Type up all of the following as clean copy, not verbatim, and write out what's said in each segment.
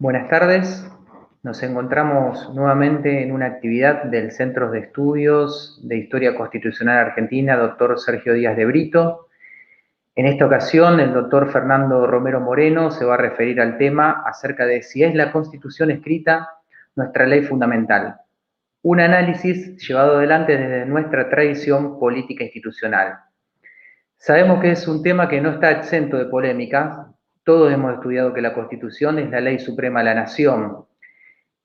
Buenas tardes, nos encontramos nuevamente en una actividad del Centro de Estudios de Historia Constitucional Argentina, doctor Sergio Díaz de Brito. En esta ocasión, el doctor Fernando Romero Moreno se va a referir al tema acerca de si es la Constitución escrita nuestra ley fundamental. Un análisis llevado adelante desde nuestra tradición política institucional. Sabemos que es un tema que no está exento de polémica. Todos hemos estudiado que la Constitución es la ley suprema de la nación.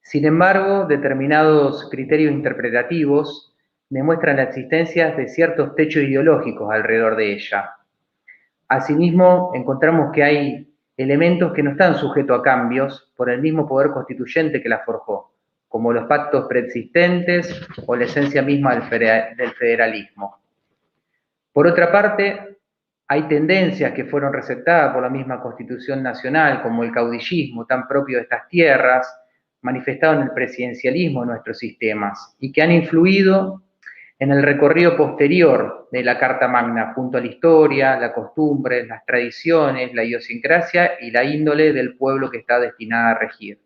Sin embargo, determinados criterios interpretativos demuestran la existencia de ciertos techos ideológicos alrededor de ella. Asimismo, encontramos que hay elementos que no están sujetos a cambios por el mismo poder constituyente que la forjó, como los pactos preexistentes o la esencia misma del federalismo. Por otra parte, hay tendencias que fueron receptadas por la misma Constitución Nacional, como el caudillismo tan propio de estas tierras, manifestado en el presidencialismo de nuestros sistemas, y que han influido en el recorrido posterior de la Carta Magna, junto a la historia, la costumbre, las tradiciones, la idiosincrasia y la índole del pueblo que está destinada a regir.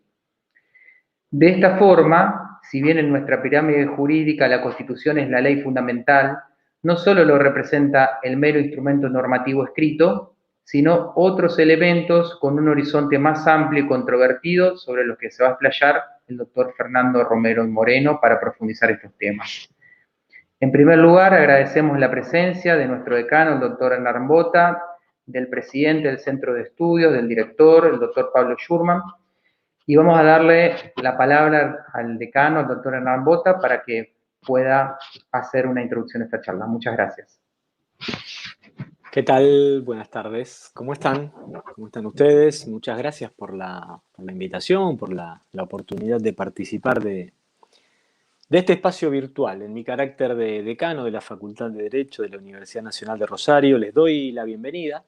De esta forma, si bien en nuestra pirámide jurídica la Constitución es la ley fundamental, no solo lo representa el mero instrumento normativo escrito, sino otros elementos con un horizonte más amplio y controvertido sobre los que se va a explayar el doctor Fernando Romero Moreno para profundizar estos temas. En primer lugar, agradecemos la presencia de nuestro decano, el doctor Hernán Bota, del presidente del Centro de Estudios, del director, el doctor Pablo Schurman, y vamos a darle la palabra al decano, al doctor Hernán Bota, para que pueda hacer una introducción a esta charla. Muchas gracias. ¿Qué tal? Buenas tardes. ¿Cómo están? ¿Cómo están ustedes? Muchas gracias por la invitación, por la oportunidad de participar de este espacio virtual. En mi carácter de decano de la Facultad de Derecho de la Universidad Nacional de Rosario, les doy la bienvenida.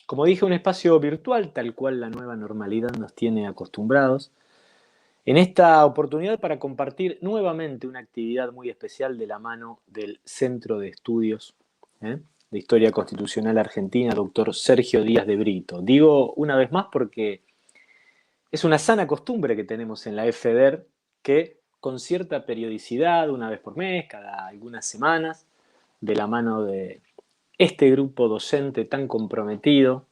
Como dije, un espacio virtual, tal cual la nueva normalidad nos tiene acostumbrados. En esta oportunidad para compartir nuevamente una actividad muy especial de la mano del Centro de Estudios de Historia Constitucional Argentina, doctor Sergio Díaz de Brito. Digo una vez más porque es una sana costumbre que tenemos en la FEDER que con cierta periodicidad, una vez por mes, cada algunas semanas, de la mano de este grupo docente tan comprometido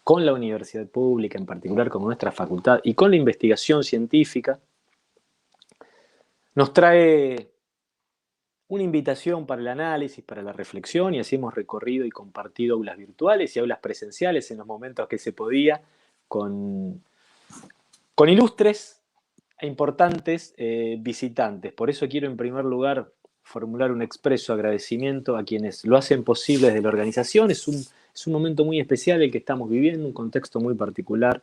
con la universidad pública, en particular con nuestra facultad, y con la investigación científica, nos trae una invitación para el análisis, para la reflexión, y así hemos recorrido y compartido aulas virtuales y aulas presenciales en los momentos que se podía, con ilustres e importantes visitantes. Por eso quiero en primer lugar formular un expreso agradecimiento a quienes lo hacen posible desde la organización. Es un momento muy especial el que estamos viviendo, un contexto muy particular.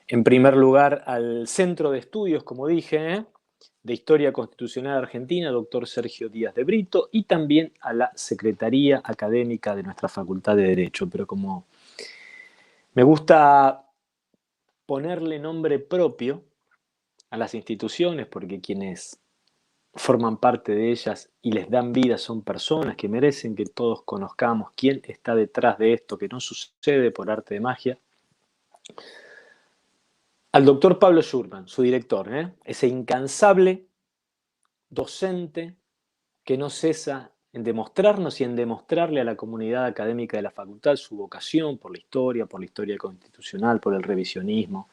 En primer lugar, al Centro de Estudios, como dije, de Historia Constitucional Argentina, doctor Sergio Díaz de Brito, y también a la Secretaría Académica de nuestra Facultad de Derecho. Pero como me gusta ponerle nombre propio a las instituciones, porque quienes forman parte de ellas y les dan vida son personas que merecen que todos conozcamos quién está detrás de esto, que no sucede por arte de magia. Al doctor Pablo Schurman, su director, ese incansable docente que no cesa en demostrarnos y en demostrarle a la comunidad académica de la facultad su vocación por la historia constitucional, por el revisionismo,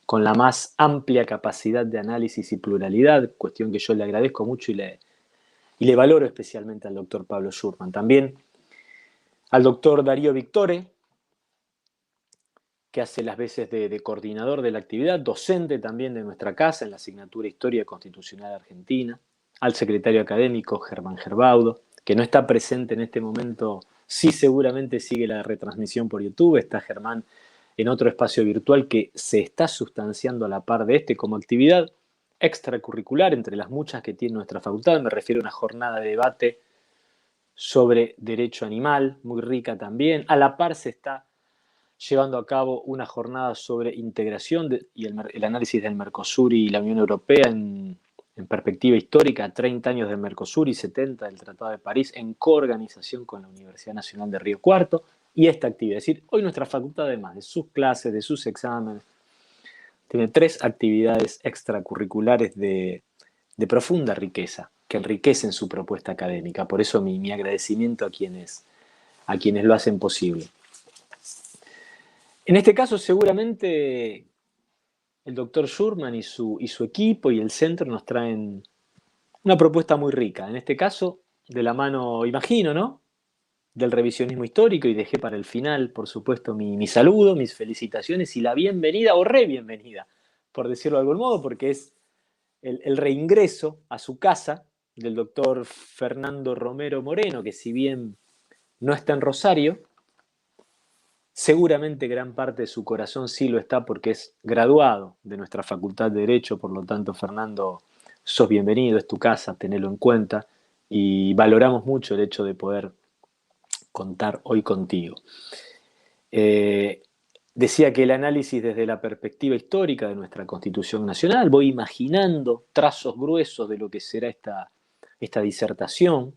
con la más amplia capacidad de análisis y pluralidad, cuestión que yo le agradezco mucho y le valoro especialmente al doctor Pablo Schurman. También al doctor Darío Victore, que hace las veces de coordinador de la actividad, docente también de nuestra casa en la asignatura Historia Constitucional Argentina, al secretario académico Germán Gerbaudo, que no está presente en este momento, sí seguramente sigue la retransmisión por YouTube, está Germán en otro espacio virtual que se está sustanciando a la par de este como actividad extracurricular entre las muchas que tiene nuestra facultad. Me refiero a una jornada de debate sobre derecho animal, muy rica también. A la par se está llevando a cabo una jornada sobre integración y el análisis del Mercosur y la Unión Europea en perspectiva histórica, 30 años del Mercosur y 70 del Tratado de París, en coorganización con la Universidad Nacional de Río Cuarto. y esta actividad. Es decir, hoy nuestra facultad, además de sus clases, de sus exámenes, tiene 3 actividades extracurriculares de profunda riqueza, que enriquecen su propuesta académica. Por eso mi agradecimiento a quienes lo hacen posible. En este caso, seguramente el doctor Schurman y su equipo y el centro nos traen una propuesta muy rica. En este caso, de la mano, imagino, ¿no?, del revisionismo histórico, y dejé para el final, por supuesto, mi saludo, mis felicitaciones y la bienvenida o re-bienvenida, por decirlo de algún modo, porque es el reingreso a su casa del doctor Fernando Romero Moreno, que si bien no está en Rosario, seguramente gran parte de su corazón sí lo está, porque es graduado de nuestra Facultad de Derecho. Por lo tanto, Fernando, sos bienvenido, es tu casa, tenelo en cuenta, y valoramos mucho el hecho de poder contar hoy contigo. Decía que el análisis desde la perspectiva histórica de nuestra Constitución Nacional, voy imaginando trazos gruesos de lo que será esta disertación,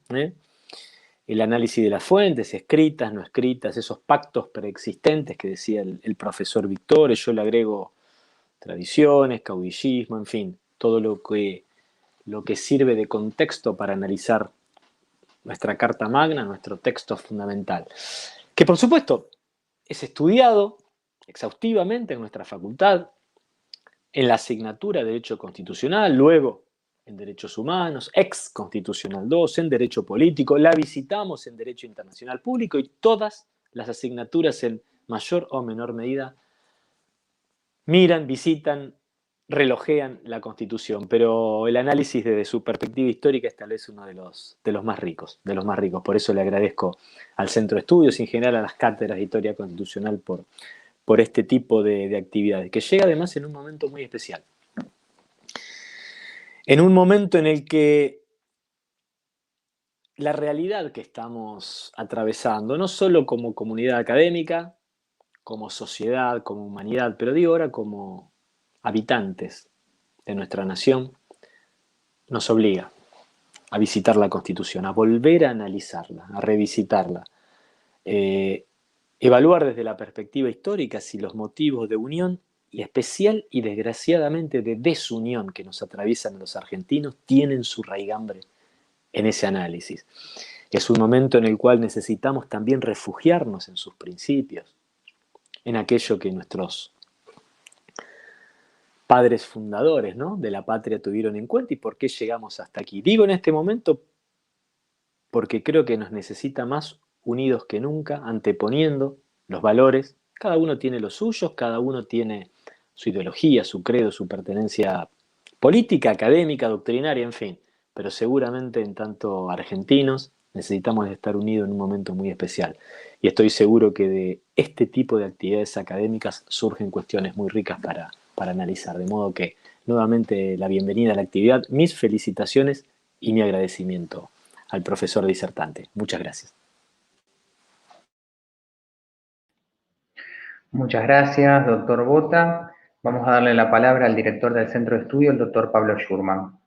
el análisis de las fuentes, escritas, no escritas, esos pactos preexistentes que decía el profesor Victores. Yo le agrego tradiciones, caudillismo, en fin, todo lo que sirve de contexto para analizar nuestra Carta Magna, nuestro texto fundamental, que por supuesto es estudiado exhaustivamente en nuestra facultad, en la asignatura de Derecho Constitucional, luego en Derechos Humanos, ex Constitucional 2, en Derecho Político, la visitamos en Derecho Internacional Público, y todas las asignaturas en mayor o menor medida miran, visitan, relojean la Constitución, pero el análisis desde su perspectiva histórica es tal vez uno de los más ricos, Por eso le agradezco al Centro de Estudios y en general a las cátedras de Historia Constitucional por este tipo de actividades, que llega además en un momento muy especial. En un momento en el que la realidad que estamos atravesando, no solo como comunidad académica, como sociedad, como humanidad, pero digo ahora como habitantes de nuestra nación, nos obliga a visitar la Constitución, a volver a analizarla, a revisitarla, evaluar desde la perspectiva histórica si los motivos de unión y especial y desgraciadamente de desunión que nos atraviesan a los argentinos tienen su raigambre en ese análisis. Es un momento en el cual necesitamos también refugiarnos en sus principios, en aquello que nuestros padres fundadores, ¿no?, de la patria tuvieron en cuenta y por qué llegamos hasta aquí. Digo en este momento porque creo que nos necesita más unidos que nunca, anteponiendo los valores. Cada uno tiene los suyos, cada uno tiene su ideología, su credo, su pertenencia política, académica, doctrinaria, en fin. Pero seguramente en tanto argentinos necesitamos estar unidos en un momento muy especial. Y estoy seguro que de este tipo de actividades académicas surgen cuestiones muy ricas para analizar. De modo que, nuevamente, la bienvenida a la actividad, mis felicitaciones y mi agradecimiento al profesor disertante. Muchas gracias. Muchas gracias, doctor Bota. Vamos a darle la palabra al director del Centro de Estudio, el doctor Pablo Schurman.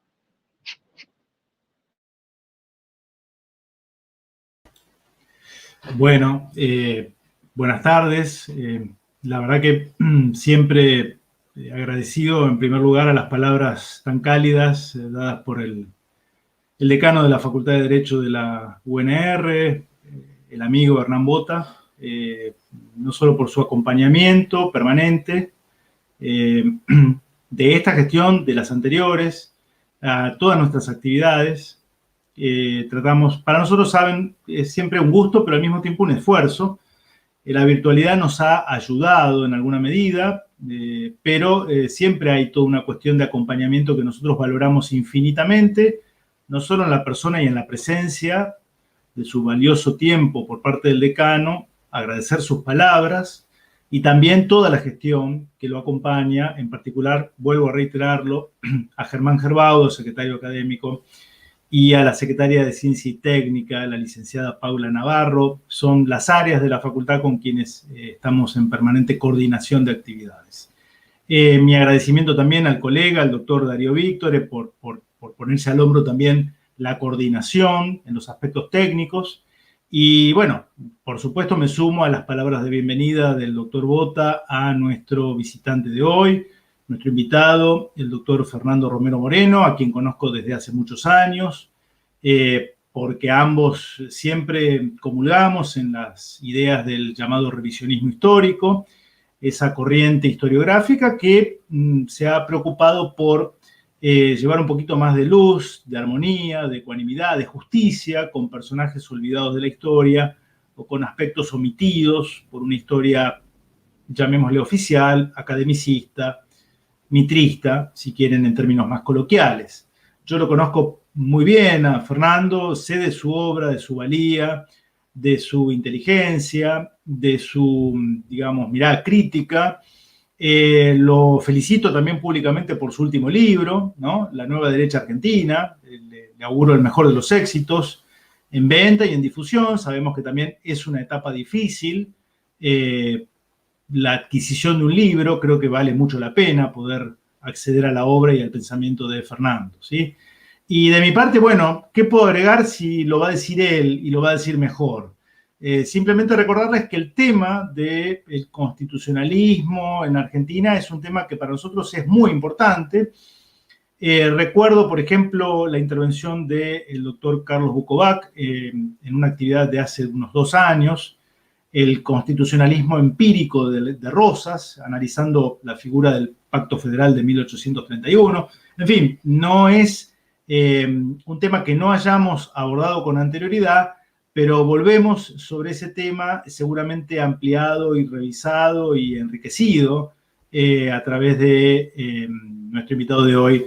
Bueno, buenas tardes. La verdad que siempre agradecido en primer lugar a las palabras tan cálidas dadas por el decano de la Facultad de Derecho de la UNR, el amigo Hernán Bota, no solo por su acompañamiento permanente de esta gestión, de las anteriores, a todas nuestras actividades. Tratamos, para nosotros, saben, es siempre un gusto, pero al mismo tiempo un esfuerzo. La virtualidad nos ha ayudado en alguna medida, pero siempre hay toda una cuestión de acompañamiento que nosotros valoramos infinitamente, no solo en la persona y en la presencia de su valioso tiempo por parte del decano, agradecer sus palabras y también toda la gestión que lo acompaña, en particular, vuelvo a reiterarlo, a Germán Gerbaudo, secretario académico, y a la secretaria de Ciencia y Técnica, la licenciada Paula Navarro. Son las áreas de la facultad con quienes estamos en permanente coordinación de actividades. Mi agradecimiento también al colega, al doctor Darío Víctore, por ponerse al hombro también la coordinación en los aspectos técnicos, Y bueno, por supuesto me sumo a las palabras de bienvenida del doctor Bota a nuestro visitante de hoy, nuestro invitado, el doctor Fernando Romero Moreno, a quien conozco desde hace muchos años, porque ambos siempre comulgamos en las ideas del llamado revisionismo histórico, esa corriente historiográfica que se ha preocupado por llevar un poquito más de luz, de armonía, de ecuanimidad, de justicia con personajes olvidados de la historia o con aspectos omitidos por una historia, llamémosle oficial, academicista, mitrista, si quieren en términos más coloquiales. Yo lo conozco muy bien a Fernando, sé de su obra, de su valía, de su inteligencia, de su, digamos, mirada crítica. Lo felicito también públicamente por su último libro, ¿no? La Nueva Derecha Argentina. Le auguro el mejor de los éxitos en venta y en difusión. Sabemos que también es una etapa difícil. La adquisición de un libro creo que vale mucho la pena poder acceder a la obra y al pensamiento de Fernando, ¿sí? Y de mi parte, bueno, ¿qué puedo agregar si lo va a decir él y lo va a decir mejor? Simplemente recordarles que el tema del constitucionalismo en Argentina es un tema que para nosotros es muy importante. Recuerdo, por ejemplo, la intervención del doctor Carlos Bukovac en una actividad de hace unos 2 años, el constitucionalismo empírico de Rosas, analizando la figura del Pacto Federal de 1831. En fin, no es un tema que no hayamos abordado con anterioridad, pero volvemos sobre ese tema seguramente ampliado y revisado y enriquecido a través de nuestro invitado de hoy,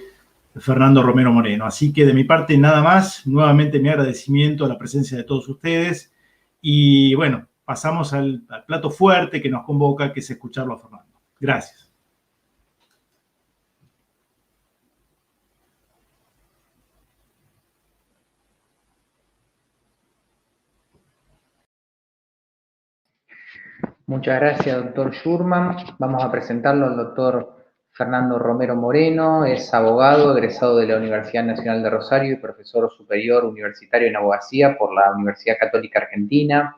Fernando Romero Moreno. Así que de mi parte nada más, nuevamente mi agradecimiento a la presencia de todos ustedes y bueno, pasamos al plato fuerte que nos convoca, que es escucharlo a Fernando. Gracias. Muchas gracias, doctor Schurman. Vamos a presentarlo al doctor Fernando Romero Moreno. Es abogado, egresado de la Universidad Nacional de Rosario y profesor superior universitario en abogacía por la Universidad Católica Argentina.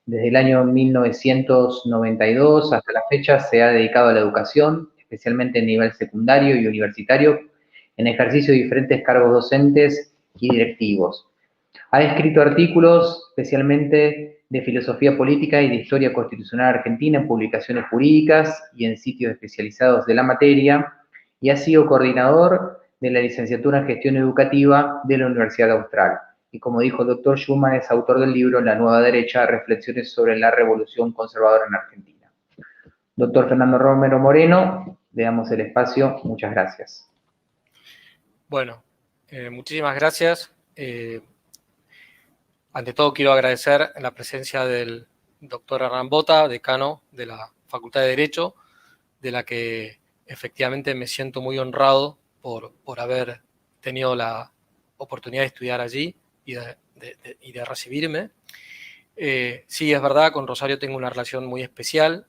Desde el año 1992 hasta la fecha se ha dedicado a la educación, especialmente en nivel secundario y universitario, en ejercicio de diferentes cargos docentes y directivos. Ha escrito artículos especialmente de filosofía política y de historia constitucional argentina en publicaciones jurídicas y en sitios especializados de la materia, y ha sido coordinador de la licenciatura en gestión educativa de la Universidad Austral. Y como dijo el doctor Schumann, es autor del libro La Nueva Derecha, Reflexiones sobre la Revolución Conservadora en Argentina. Doctor Fernando Romero Moreno, le damos el espacio. Muchas gracias. Bueno, muchísimas gracias. Ante todo quiero agradecer la presencia del doctor Hernán Bota, decano de la Facultad de Derecho, de la que efectivamente me siento muy honrado por haber tenido la oportunidad de estudiar allí y de recibirme. Sí, es verdad, con Rosario tengo una relación muy especial.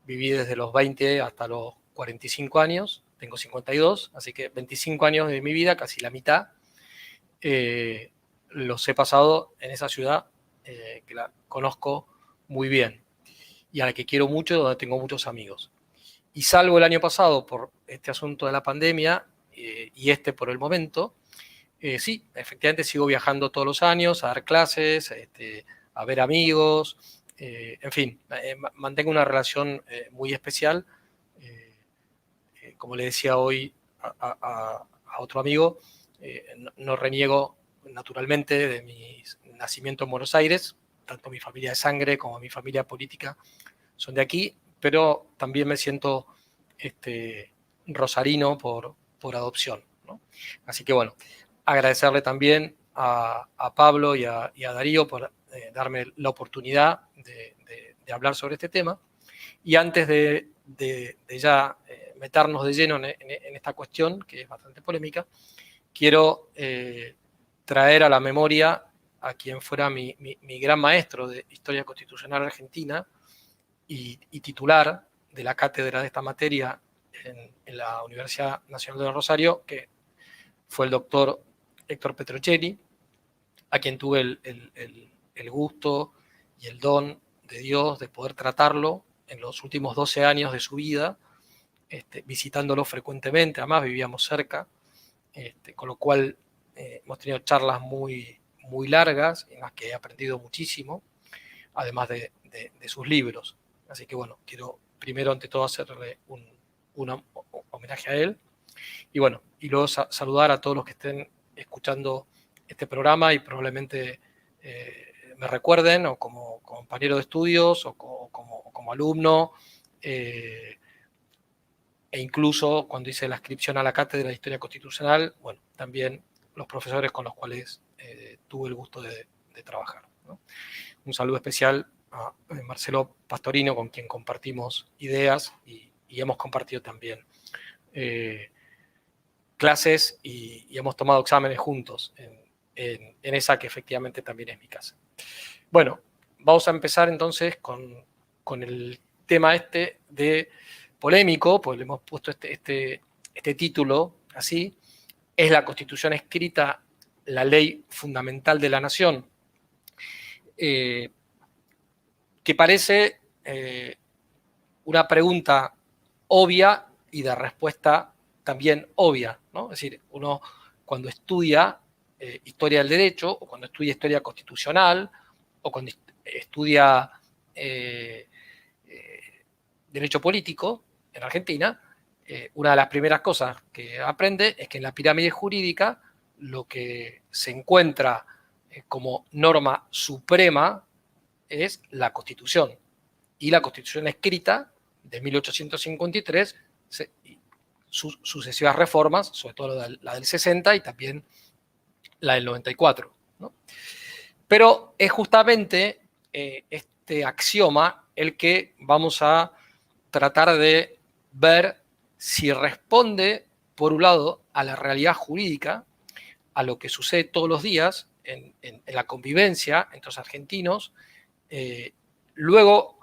Viví desde los 20 hasta los 45 años, tengo 52, así que 25 años de mi vida, casi la mitad, los he pasado en esa ciudad que la conozco muy bien y a la que quiero mucho, donde tengo muchos amigos. Y salvo el año pasado por este asunto de la pandemia y por el momento, sí, efectivamente sigo viajando todos los años a dar clases, a ver amigos, en fin, mantengo una relación muy especial. Como le decía hoy a otro amigo, no reniego naturalmente de mi nacimiento en Buenos Aires, tanto mi familia de sangre como mi familia política son de aquí, pero también me siento rosarino por adopción, ¿no? Así que bueno, agradecerle también a Pablo y a Darío por darme la oportunidad de hablar sobre este tema. Y antes de ya meternos de lleno en esta cuestión, que es bastante polémica, quiero traer a la memoria a quien fuera mi gran maestro de Historia Constitucional Argentina y titular de la cátedra de esta materia en la Universidad Nacional de Rosario, que fue el doctor Héctor Petrocelli, a quien tuve el el gusto y el don de Dios de poder tratarlo en los últimos 12 años de su vida, visitándolo frecuentemente. Además vivíamos cerca, con lo cual hemos tenido charlas muy, muy largas en las que he aprendido muchísimo, además de sus libros. Así que bueno, quiero primero ante todo hacerle un homenaje a él y bueno, y luego saludar a todos los que estén escuchando este programa y probablemente me recuerden o como compañero de estudios o como alumno, e incluso cuando hice la inscripción a la cátedra de Historia Constitucional, bueno, también los profesores con los cuales tuve el gusto de trabajar, ¿no? Un saludo especial a Marcelo Pastorino, con quien compartimos ideas y hemos compartido también clases y hemos tomado exámenes juntos en esa que efectivamente también es mi casa. Bueno, vamos a empezar entonces con el tema de polémico, pues le hemos puesto este título así: ¿es la Constitución escrita la ley fundamental de la nación? Que parece una pregunta obvia y de respuesta también obvia, ¿no? Es decir, uno cuando estudia historia del derecho, o cuando estudia historia constitucional, o cuando estudia derecho político en Argentina, una de las primeras cosas que aprende es que en la pirámide jurídica lo que se encuentra como norma suprema es la Constitución. Y la Constitución escrita de 1853, sus sucesivas reformas, sobre todo la del 60 y también la del 94, ¿no? Pero es justamente este axioma el que vamos a tratar de ver si responde, por un lado, a la realidad jurídica, a lo que sucede todos los días en la convivencia entre los argentinos, luego,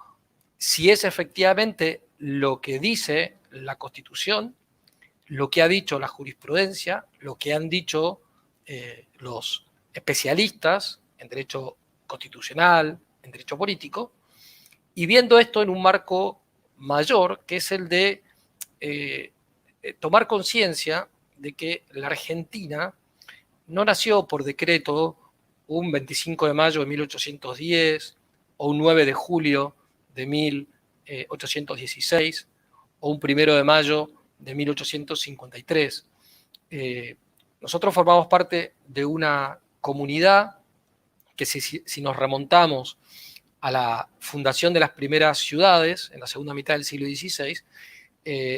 si es efectivamente lo que dice la Constitución, lo que ha dicho la jurisprudencia, lo que han dicho los especialistas en derecho constitucional, en derecho político, y viendo esto en un marco mayor, que es el de tomar conciencia de que la Argentina no nació por decreto un 25 de mayo de 1810, o un 9 de julio de 1816, o un 1 de mayo de 1853. Nosotros formamos parte de una comunidad que si nos remontamos a la fundación de las primeras ciudades en la segunda mitad del siglo XVI,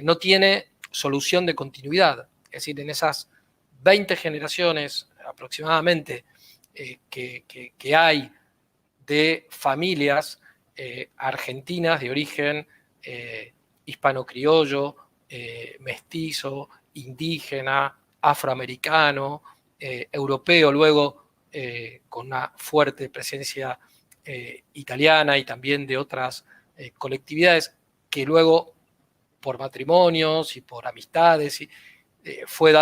no tiene solución de continuidad. Es decir, en esas 20 generaciones aproximadamente que hay de familias argentinas de origen hispano-criollo, mestizo, indígena, afroamericano, europeo, luego con una fuerte presencia italiana y también de otras colectividades que luego por matrimonios y por amistades fue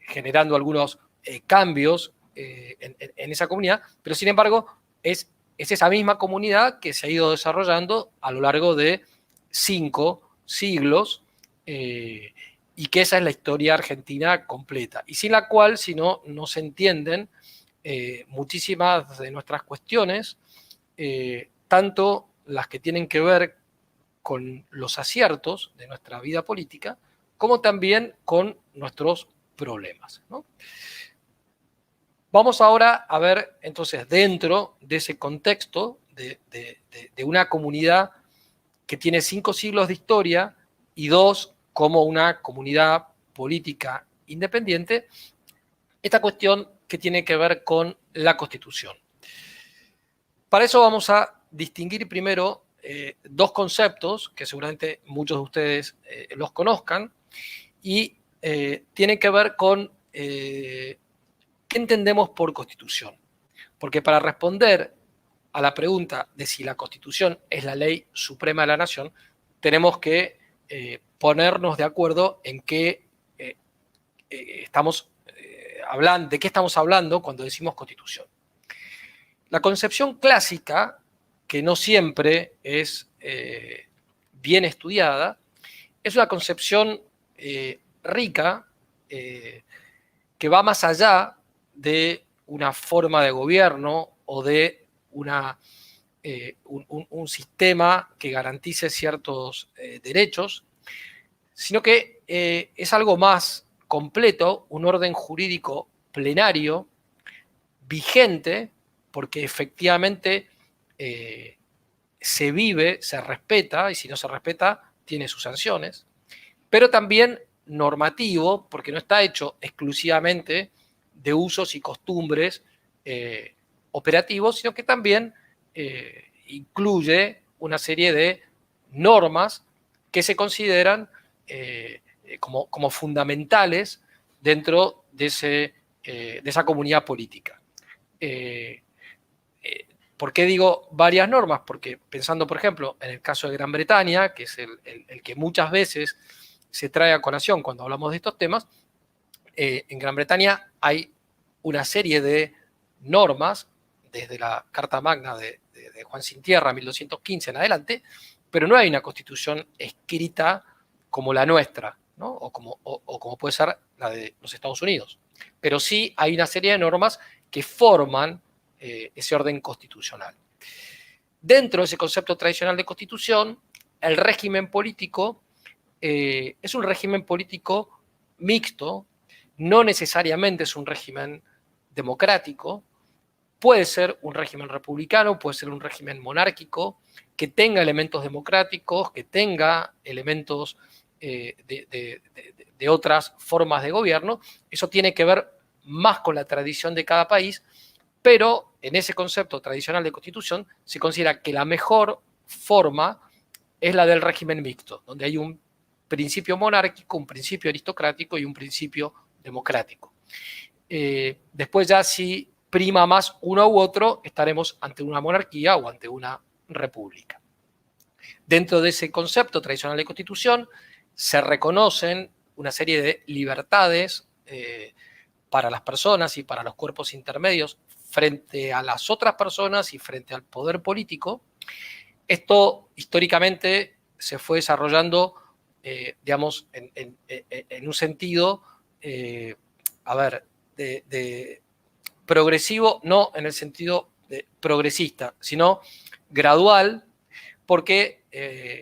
generando algunos cambios en esa comunidad, pero sin embargo es esa misma comunidad que se ha ido desarrollando a lo largo de 5 siglos y que esa es la historia argentina completa, y sin la cual, si no, no se entienden muchísimas de nuestras cuestiones, tanto las que tienen que ver con los aciertos de nuestra vida política, como también con nuestros problemas, ¿no? Vamos ahora a ver, entonces, dentro de ese contexto de una comunidad que tiene 5 siglos de historia y 2 como una comunidad política independiente, esta cuestión que tiene que ver con la Constitución. Para eso vamos a distinguir primero 2 conceptos que seguramente muchos de ustedes los conozcan y tienen que ver con ¿qué entendemos por Constitución? Porque para responder a la pregunta de si la Constitución es la ley suprema de la nación, tenemos que ponernos de acuerdo en qué estamos hablando, de qué estamos hablando cuando decimos Constitución. La concepción clásica, que no siempre es bien estudiada, es una concepción rica, que va más allá de una forma de gobierno o de un sistema que garantice ciertos derechos, sino que es algo más completo, un orden jurídico plenario, vigente, porque efectivamente se vive, se respeta, y si no se respeta, tiene sus sanciones, pero también normativo, porque no está hecho exclusivamente de usos y costumbres operativos, sino que también incluye una serie de normas que se consideran como fundamentales dentro de esa comunidad política. ¿Por qué digo varias normas? Porque pensando, por ejemplo, en el caso de Gran Bretaña, que es el que muchas veces se trae a colación cuando hablamos de estos temas, en Gran Bretaña hay una serie de normas, desde la Carta Magna de Juan Sin Tierra, 1215 en adelante, pero no hay una constitución escrita como la nuestra, ¿no? o como puede ser la de los Estados Unidos. Pero sí hay una serie de normas que forman ese orden constitucional. Dentro de ese concepto tradicional de constitución, el régimen político es un régimen político mixto, no necesariamente es un régimen democrático, puede ser un régimen republicano, puede ser un régimen monárquico, que tenga elementos democráticos, que tenga elementos de otras formas de gobierno. Eso tiene que ver más con la tradición de cada país, pero en ese concepto tradicional de constitución se considera que la mejor forma es la del régimen mixto, donde hay un principio monárquico, un principio aristocrático y un principio democrático. Después ya si prima más uno u otro, estaremos ante una monarquía o ante una república. Dentro de ese concepto tradicional de constitución se reconocen una serie de libertades para las personas y para los cuerpos intermedios frente a las otras personas y frente al poder político. Esto históricamente se fue desarrollando, digamos, en un sentido, de progresivo, no en el sentido de progresista, sino gradual, porque,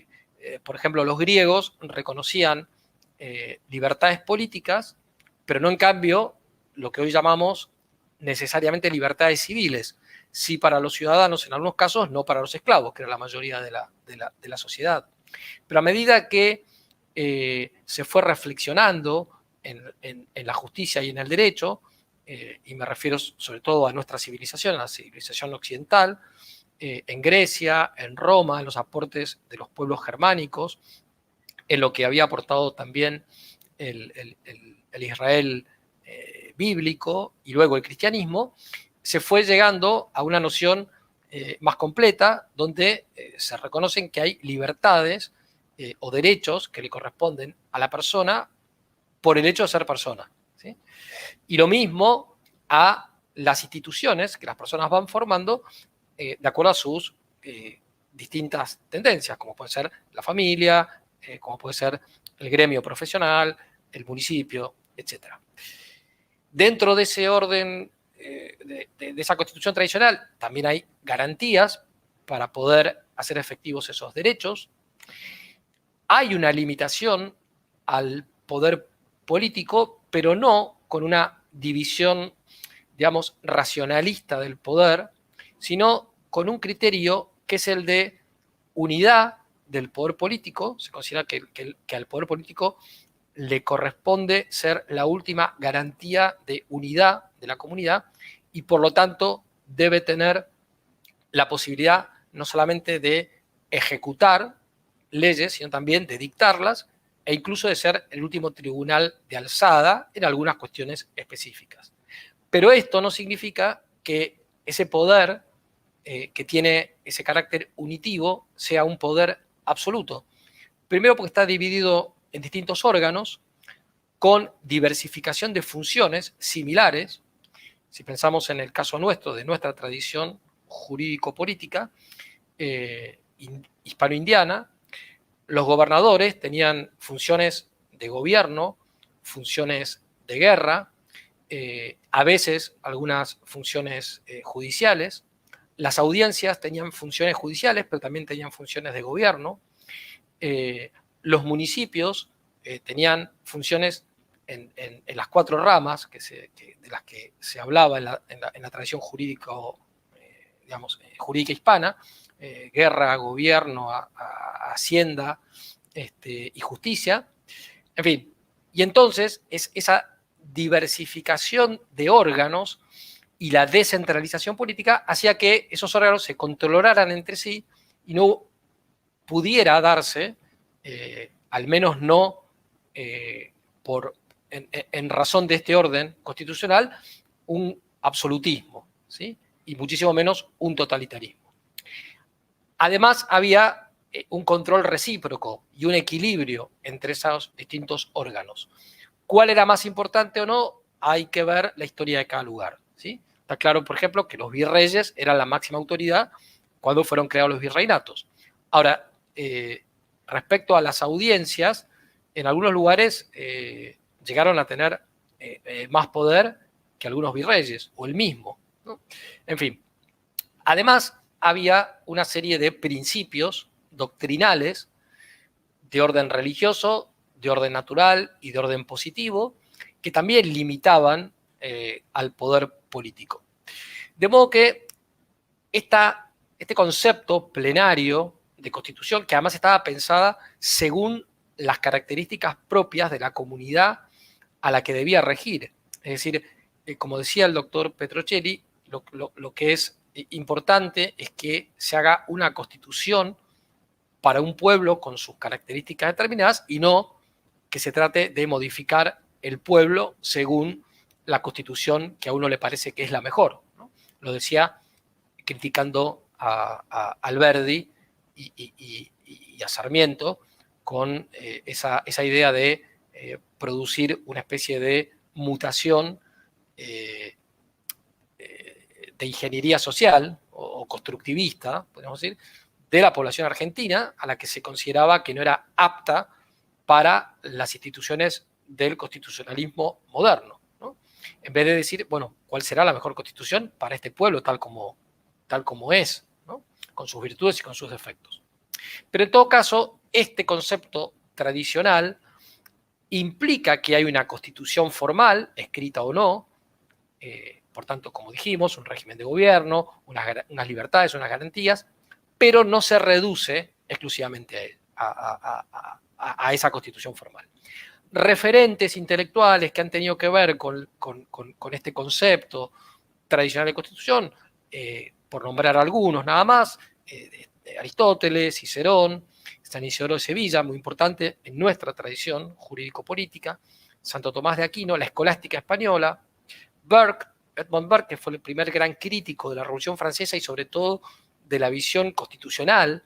por ejemplo, los griegos reconocían libertades políticas, pero no en cambio lo que hoy llamamos necesariamente libertades civiles, sí para los ciudadanos en algunos casos, no para los esclavos, que era la mayoría de la sociedad. Pero a medida que se fue reflexionando en la justicia y en el derecho, y me refiero sobre todo a nuestra civilización, a la civilización occidental, en Grecia, en Roma, en los aportes de los pueblos germánicos, en lo que había aportado también el Israel bíblico y luego el cristianismo, se fue llegando a una noción más completa, donde se reconocen que hay libertades o derechos que le corresponden a la persona por el hecho de ser persona, ¿sí? Y lo mismo a las instituciones que las personas van formando de acuerdo a sus distintas tendencias, como puede ser la familia, como puede ser el gremio profesional, el municipio, etc. Dentro de ese orden, de esa constitución tradicional, también hay garantías para poder hacer efectivos esos derechos. Hay una limitación al poder político, pero no con una división, digamos, racionalista del poder, sino con un criterio que es el de unidad del poder político. Se considera que al poder político le corresponde ser la última garantía de unidad de la comunidad y por lo tanto debe tener la posibilidad no solamente de ejecutar leyes, sino también de dictarlas e incluso de ser el último tribunal de alzada en algunas cuestiones específicas. Pero esto no significa que ese poder que tiene ese carácter unitivo sea un poder absoluto. Primero porque está dividido en distintos órganos con diversificación de funciones similares. Si pensamos en el caso nuestro, de nuestra tradición jurídico-política hispano-indiana. Los gobernadores tenían funciones de gobierno, funciones de guerra, a veces algunas funciones judiciales. Las audiencias tenían funciones judiciales, pero también tenían funciones de gobierno. Los municipios tenían funciones en las 4 ramas de las que se hablaba en la tradición jurídica, jurídica hispana: guerra, gobierno, hacienda y justicia. En fin, y entonces esa diversificación de órganos y la descentralización política hacía que esos órganos se controlaran entre sí y no pudiera darse, al menos no en razón de este orden constitucional, un absolutismo, ¿sí? Y muchísimo menos un totalitarismo. Además, había un control recíproco y un equilibrio entre esos distintos órganos. ¿Cuál era más importante o no? Hay que ver la historia de cada lugar, ¿sí? Está claro, por ejemplo, que los virreyes eran la máxima autoridad cuando fueron creados los virreinatos. Ahora, respecto a las audiencias, en algunos lugares llegaron a tener más poder que algunos virreyes, o el mismo, ¿no? En fin, además había una serie de principios doctrinales de orden religioso, de orden natural y de orden positivo, que también limitaban al poder político. De modo que este concepto plenario de constitución, que además estaba pensada según las características propias de la comunidad a la que debía regir. Es decir, como decía el doctor Petrocelli, lo que es importante es que se haga una constitución para un pueblo con sus características determinadas y no que se trate de modificar el pueblo según la constitución que a uno le parece que es la mejor, ¿no? Lo decía criticando a Alberdi y a Sarmiento con esa idea de producir una especie de mutación de ingeniería social o constructivista, podemos decir, de la población argentina, a la que se consideraba que no era apta para las instituciones del constitucionalismo moderno, ¿no? En vez de decir, bueno, ¿cuál será la mejor constitución para este pueblo tal como es, ¿no? Con sus virtudes y con sus defectos? Pero en todo caso, este concepto tradicional implica que hay una constitución formal, escrita o no, por tanto, como dijimos, un régimen de gobierno, unas libertades, unas garantías, pero no se reduce exclusivamente a esa constitución formal. Referentes intelectuales que han tenido que ver con este concepto tradicional de constitución, por nombrar algunos nada más, Aristóteles, Cicerón, San Isidoro de Sevilla, muy importante en nuestra tradición jurídico-política, Santo Tomás de Aquino, la escolástica española, Edmund Burke, que fue el primer gran crítico de la Revolución Francesa y sobre todo de la visión constitucional,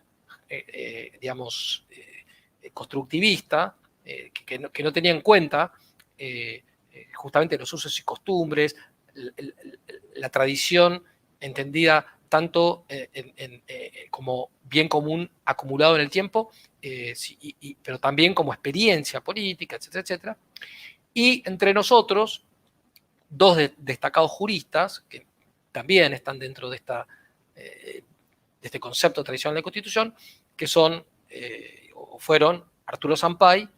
constructivista, que no tenía en cuenta justamente los usos y costumbres, la tradición entendida tanto como bien común acumulado en el tiempo, pero también como experiencia política, etcétera, etcétera. Y entre nosotros, dos destacados juristas, que también están dentro de este concepto tradicional de constitución, que fueron Arturo Sampay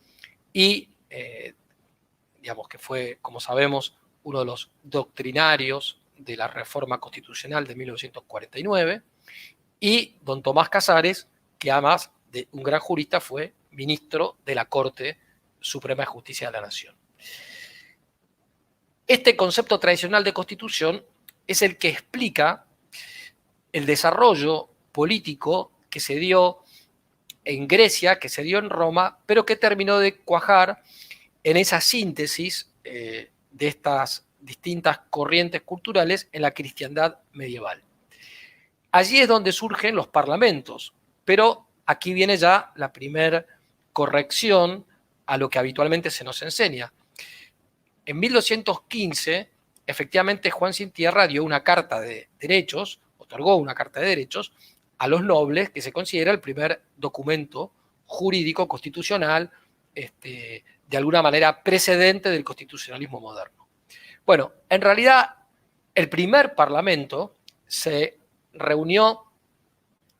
y, que fue, como sabemos, uno de los doctrinarios de la reforma constitucional de 1949, y don Tomás Casares, que además de un gran jurista fue ministro de la Corte Suprema de Justicia de la Nación. Este concepto tradicional de constitución es el que explica el desarrollo político que se dio en Grecia, que se dio en Roma, pero que terminó de cuajar en esa síntesis de estas distintas corrientes culturales en la cristiandad medieval. Allí es donde surgen los parlamentos, pero aquí viene ya la primera corrección a lo que habitualmente se nos enseña. En 1215, efectivamente, Juan Sin Tierra dio una carta de derechos, o otorgó una Carta de Derechos a los nobles, que se considera el primer documento jurídico constitucional, de alguna manera precedente del constitucionalismo moderno. Bueno, en realidad el primer parlamento se reunió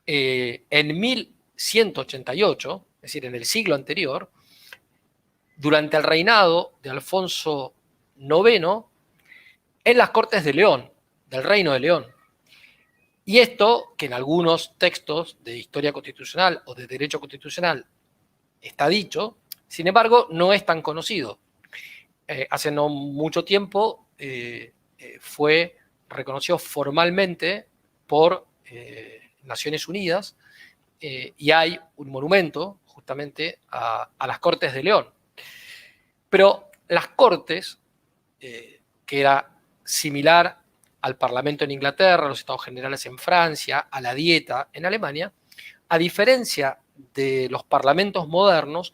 en 1188, es decir, en el siglo anterior, durante el reinado de Alfonso IX, en las Cortes de León, del Reino de León. Y esto, que en algunos textos de historia constitucional o de derecho constitucional está dicho, sin embargo, no es tan conocido. Hace no mucho tiempo fue reconocido formalmente por Naciones Unidas y hay un monumento justamente a las Cortes de León. Pero las Cortes, que era similar al Parlamento en Inglaterra, a los Estados Generales en Francia, a la Dieta en Alemania, a diferencia de los parlamentos modernos,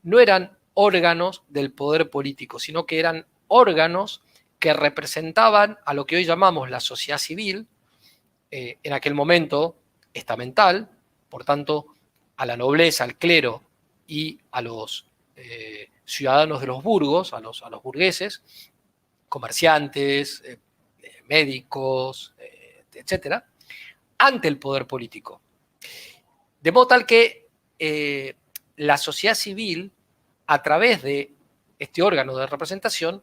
no eran órganos del poder político, sino que eran órganos que representaban a lo que hoy llamamos la sociedad civil, en aquel momento estamental, por tanto, a la nobleza, al clero y a los ciudadanos de los burgos, a los burgueses, comerciantes, médicos, etcétera, ante el poder político. De modo tal que la sociedad civil, a través de este órgano de representación,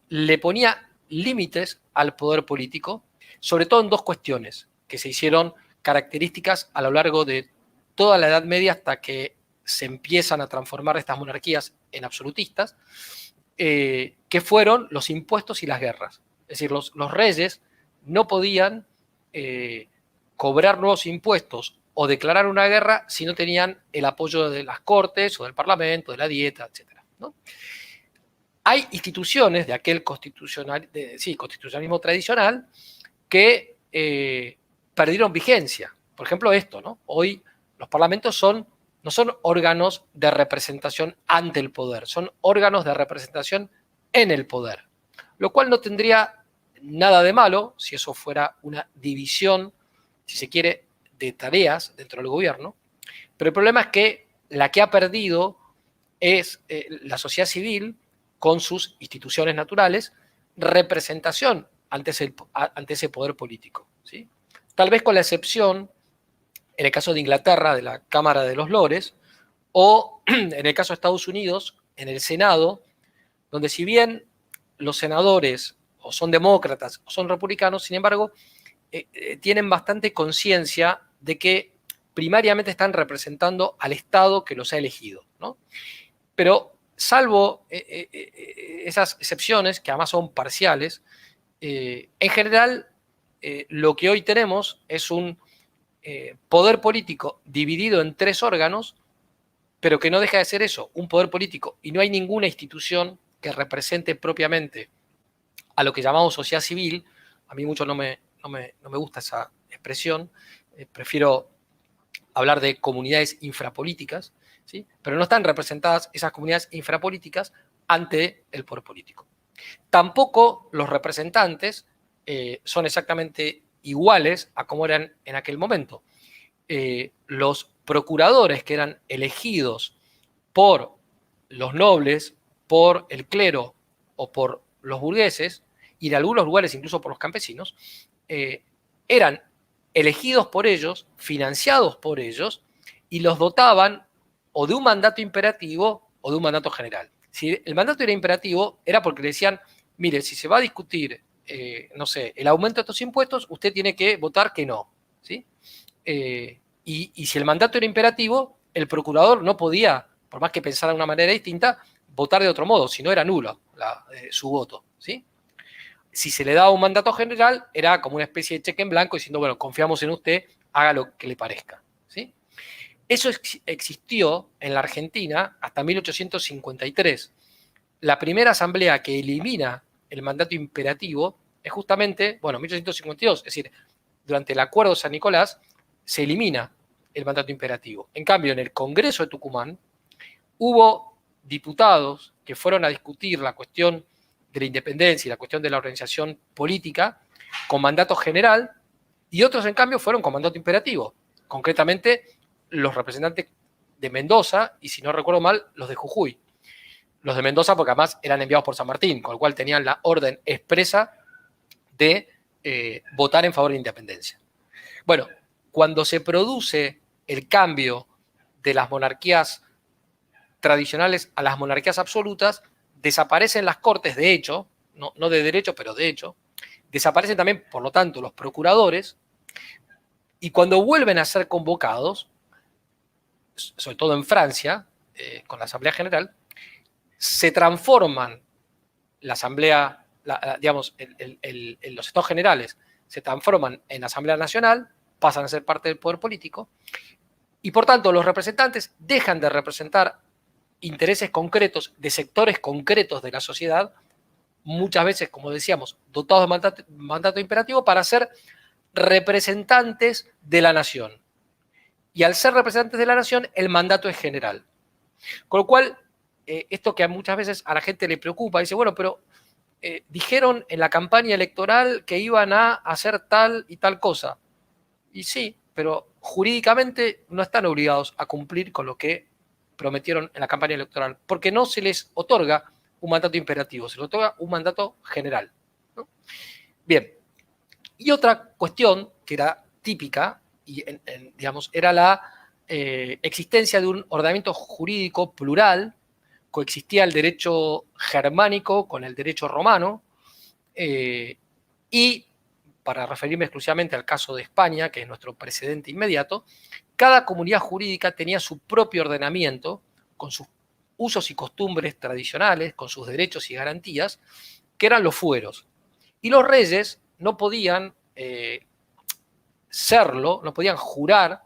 le ponía límites al poder político, sobre todo en dos cuestiones que se hicieron características a lo largo de toda la Edad Media hasta que se empiezan a transformar estas monarquías en absolutistas, que fueron los impuestos y las guerras. Es decir, los reyes no podían cobrar nuevos impuestos o declarar una guerra si no tenían el apoyo de las cortes o del parlamento, de la dieta, etc., ¿no? Hay instituciones de aquel constitucionalismo tradicional que perdieron vigencia. Por ejemplo, esto, ¿no? Hoy los parlamentos no son órganos de representación ante el poder, son órganos de representación en el poder, lo cual no tendría nada de malo si eso fuera una división, si se quiere, de tareas dentro del gobierno, pero el problema es que la que ha perdido es la sociedad civil con sus instituciones naturales, representación ante ese poder político, ¿sí? Tal vez con la excepción, en el caso de Inglaterra, de la Cámara de los Lores, o en el caso de Estados Unidos, en el Senado, donde si bien los senadores o son demócratas o son republicanos, sin embargo, tienen bastante conciencia de que primariamente están representando al Estado que los ha elegido, ¿no? Pero salvo esas excepciones, que además son parciales, en general lo que hoy tenemos es un poder político dividido en tres órganos, pero que no deja de ser eso, un poder político, y no hay ninguna institución que represente propiamente a lo que llamamos sociedad civil. A mí mucho no me gusta esa expresión, prefiero hablar de comunidades infrapolíticas, ¿sí? Pero no están representadas esas comunidades infrapolíticas ante el poder político. Tampoco los representantes son exactamente iguales a como eran en aquel momento. Los procuradores que eran elegidos por los nobles, por el clero o por los burgueses, y en algunos lugares incluso por los campesinos, eran elegidos por ellos, financiados por ellos, y los dotaban o de un mandato imperativo o de un mandato general. Si el mandato era imperativo, era porque le decían, mire, si se va a discutir, no sé, el aumento de estos impuestos, usted tiene que votar que no, ¿sí? Y si el mandato era imperativo, el procurador no podía, por más que pensara de una manera distinta, votar de otro modo, si no era nulo su voto, ¿sí? Si se le daba un mandato general, era como una especie de cheque en blanco diciendo, bueno, confiamos en usted, haga lo que le parezca, ¿sí? Eso existió en la Argentina hasta 1853. La primera asamblea que elimina el mandato imperativo es justamente, bueno, 1852, es decir, durante el Acuerdo de San Nicolás se elimina el mandato imperativo. En cambio, en el Congreso de Tucumán hubo diputados que fueron a discutir la cuestión de la independencia y la cuestión de la organización política con mandato general, y otros, en cambio, fueron con mandato imperativo. Concretamente, los representantes de Mendoza y, si no recuerdo mal, los de Jujuy. Los de Mendoza porque además eran enviados por San Martín, con lo cual tenían la orden expresa de votar en favor de la independencia. Bueno, cuando se produce el cambio de las monarquías tradicionales a las monarquías absolutas, desaparecen las cortes, de hecho, no de derecho, pero de hecho, desaparecen también, por lo tanto, los procuradores, y cuando vuelven a ser convocados, sobre todo en Francia, con la Asamblea General, se transforman la Asamblea, digamos, los Estados Generales se transforman en Asamblea Nacional, pasan a ser parte del poder político, y por tanto los representantes dejan de representar intereses concretos de sectores concretos de la sociedad, muchas veces, como decíamos, dotados de mandato imperativo, para ser representantes de la nación. Y al ser representantes de la nación, el mandato es general. Con lo cual, esto que muchas veces a la gente le preocupa, dice, bueno, pero dijeron en la campaña electoral que iban a hacer tal y tal cosa. Y sí, pero jurídicamente no están obligados a cumplir con lo que prometieron en la campaña electoral, porque no se les otorga un mandato imperativo, se les otorga un mandato general, ¿no? Bien, y otra cuestión que era típica, y digamos, era la existencia de un ordenamiento jurídico plural. Coexistía el derecho germánico con el derecho romano, y para referirme exclusivamente al caso de España, que es nuestro precedente inmediato, cada comunidad jurídica tenía su propio ordenamiento, con sus usos y costumbres tradicionales, con sus derechos y garantías, que eran los fueros. Y los reyes no podían serlo, no podían jurar,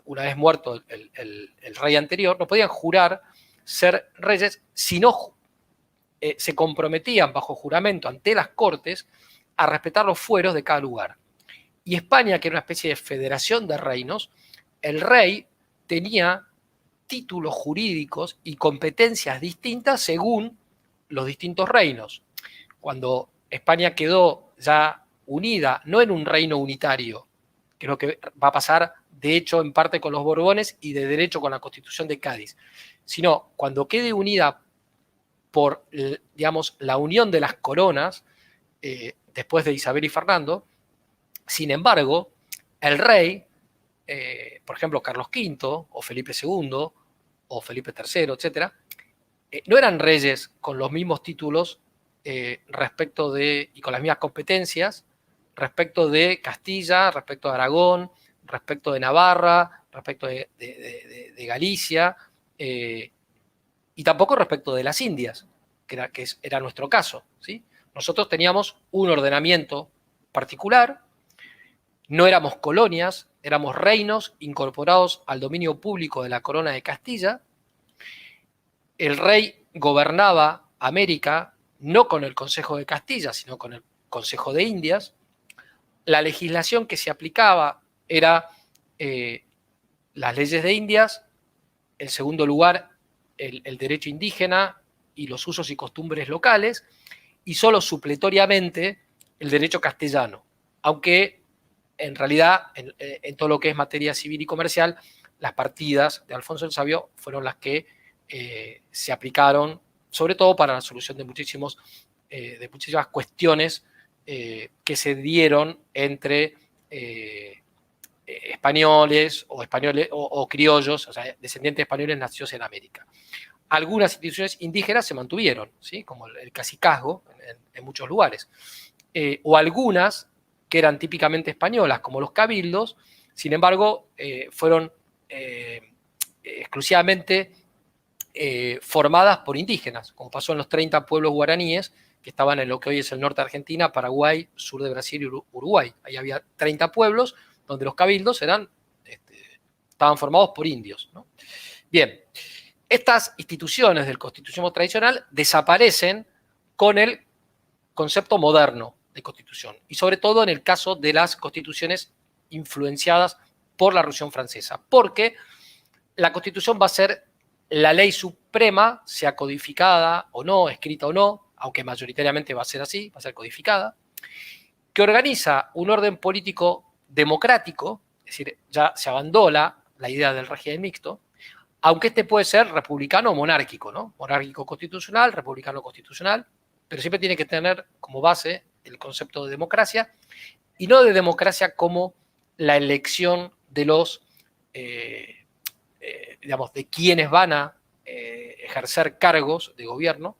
una vez muerto el rey anterior, no podían jurar ser reyes si no se comprometían bajo juramento ante las cortes a respetar los fueros de cada lugar. Y España, que era una especie de federación de reinos, el rey tenía títulos jurídicos y competencias distintas según los distintos reinos. Cuando España quedó ya unida, no en un reino unitario, que es lo que va a pasar, de hecho, en parte con los Borbones y de derecho con la Constitución de Cádiz, sino cuando quede unida por, digamos, la unión de las coronas, después de Isabel y Fernando. Sin embargo, el rey, por ejemplo, Carlos V, o Felipe II, o Felipe III, etc., no eran reyes con los mismos títulos respecto de, y con las mismas competencias respecto de Castilla, respecto de Aragón, respecto de Navarra, respecto de Galicia, y tampoco respecto de las Indias, que era nuestro caso, ¿sí? Nosotros teníamos un ordenamiento particular, no éramos colonias, éramos reinos incorporados al dominio público de la corona de Castilla. El rey gobernaba América no con el Consejo de Castilla, sino con el Consejo de Indias. La legislación que se aplicaba era las leyes de Indias, en segundo lugar, el derecho indígena y los usos y costumbres locales, y solo supletoriamente el derecho castellano, aunque en realidad en todo lo que es materia civil y comercial, las partidas de Alfonso el Sabio fueron las que se aplicaron, sobre todo para la solución de muchísimas cuestiones que se dieron entre españoles o criollos, o sea, descendientes de españoles nacidos en América. Algunas instituciones indígenas se mantuvieron, ¿sí? Como el cacicazgo en muchos lugares, o algunas que eran típicamente españolas, como los cabildos, sin embargo, fueron exclusivamente formadas por indígenas, como pasó en los 30 pueblos guaraníes que estaban en lo que hoy es el norte de Argentina, Paraguay, sur de Brasil y Uruguay. Ahí había 30 pueblos donde los cabildos estaban formados por indios, ¿no? Bien, estas instituciones del constitucionalismo tradicional desaparecen con el concepto moderno de constitución, y sobre todo en el caso de las constituciones influenciadas por la Revolución Francesa, porque la Constitución va a ser la ley suprema, sea codificada o no, escrita o no, aunque mayoritariamente va a ser así, va a ser codificada, que organiza un orden político democrático, es decir, ya se abandona la idea del régimen mixto, aunque este puede ser republicano o monárquico, ¿no? Monárquico constitucional, republicano constitucional, pero siempre tiene que tener como base el concepto de democracia, y no de democracia como la elección de los, digamos, de quienes van a ejercer cargos de gobierno,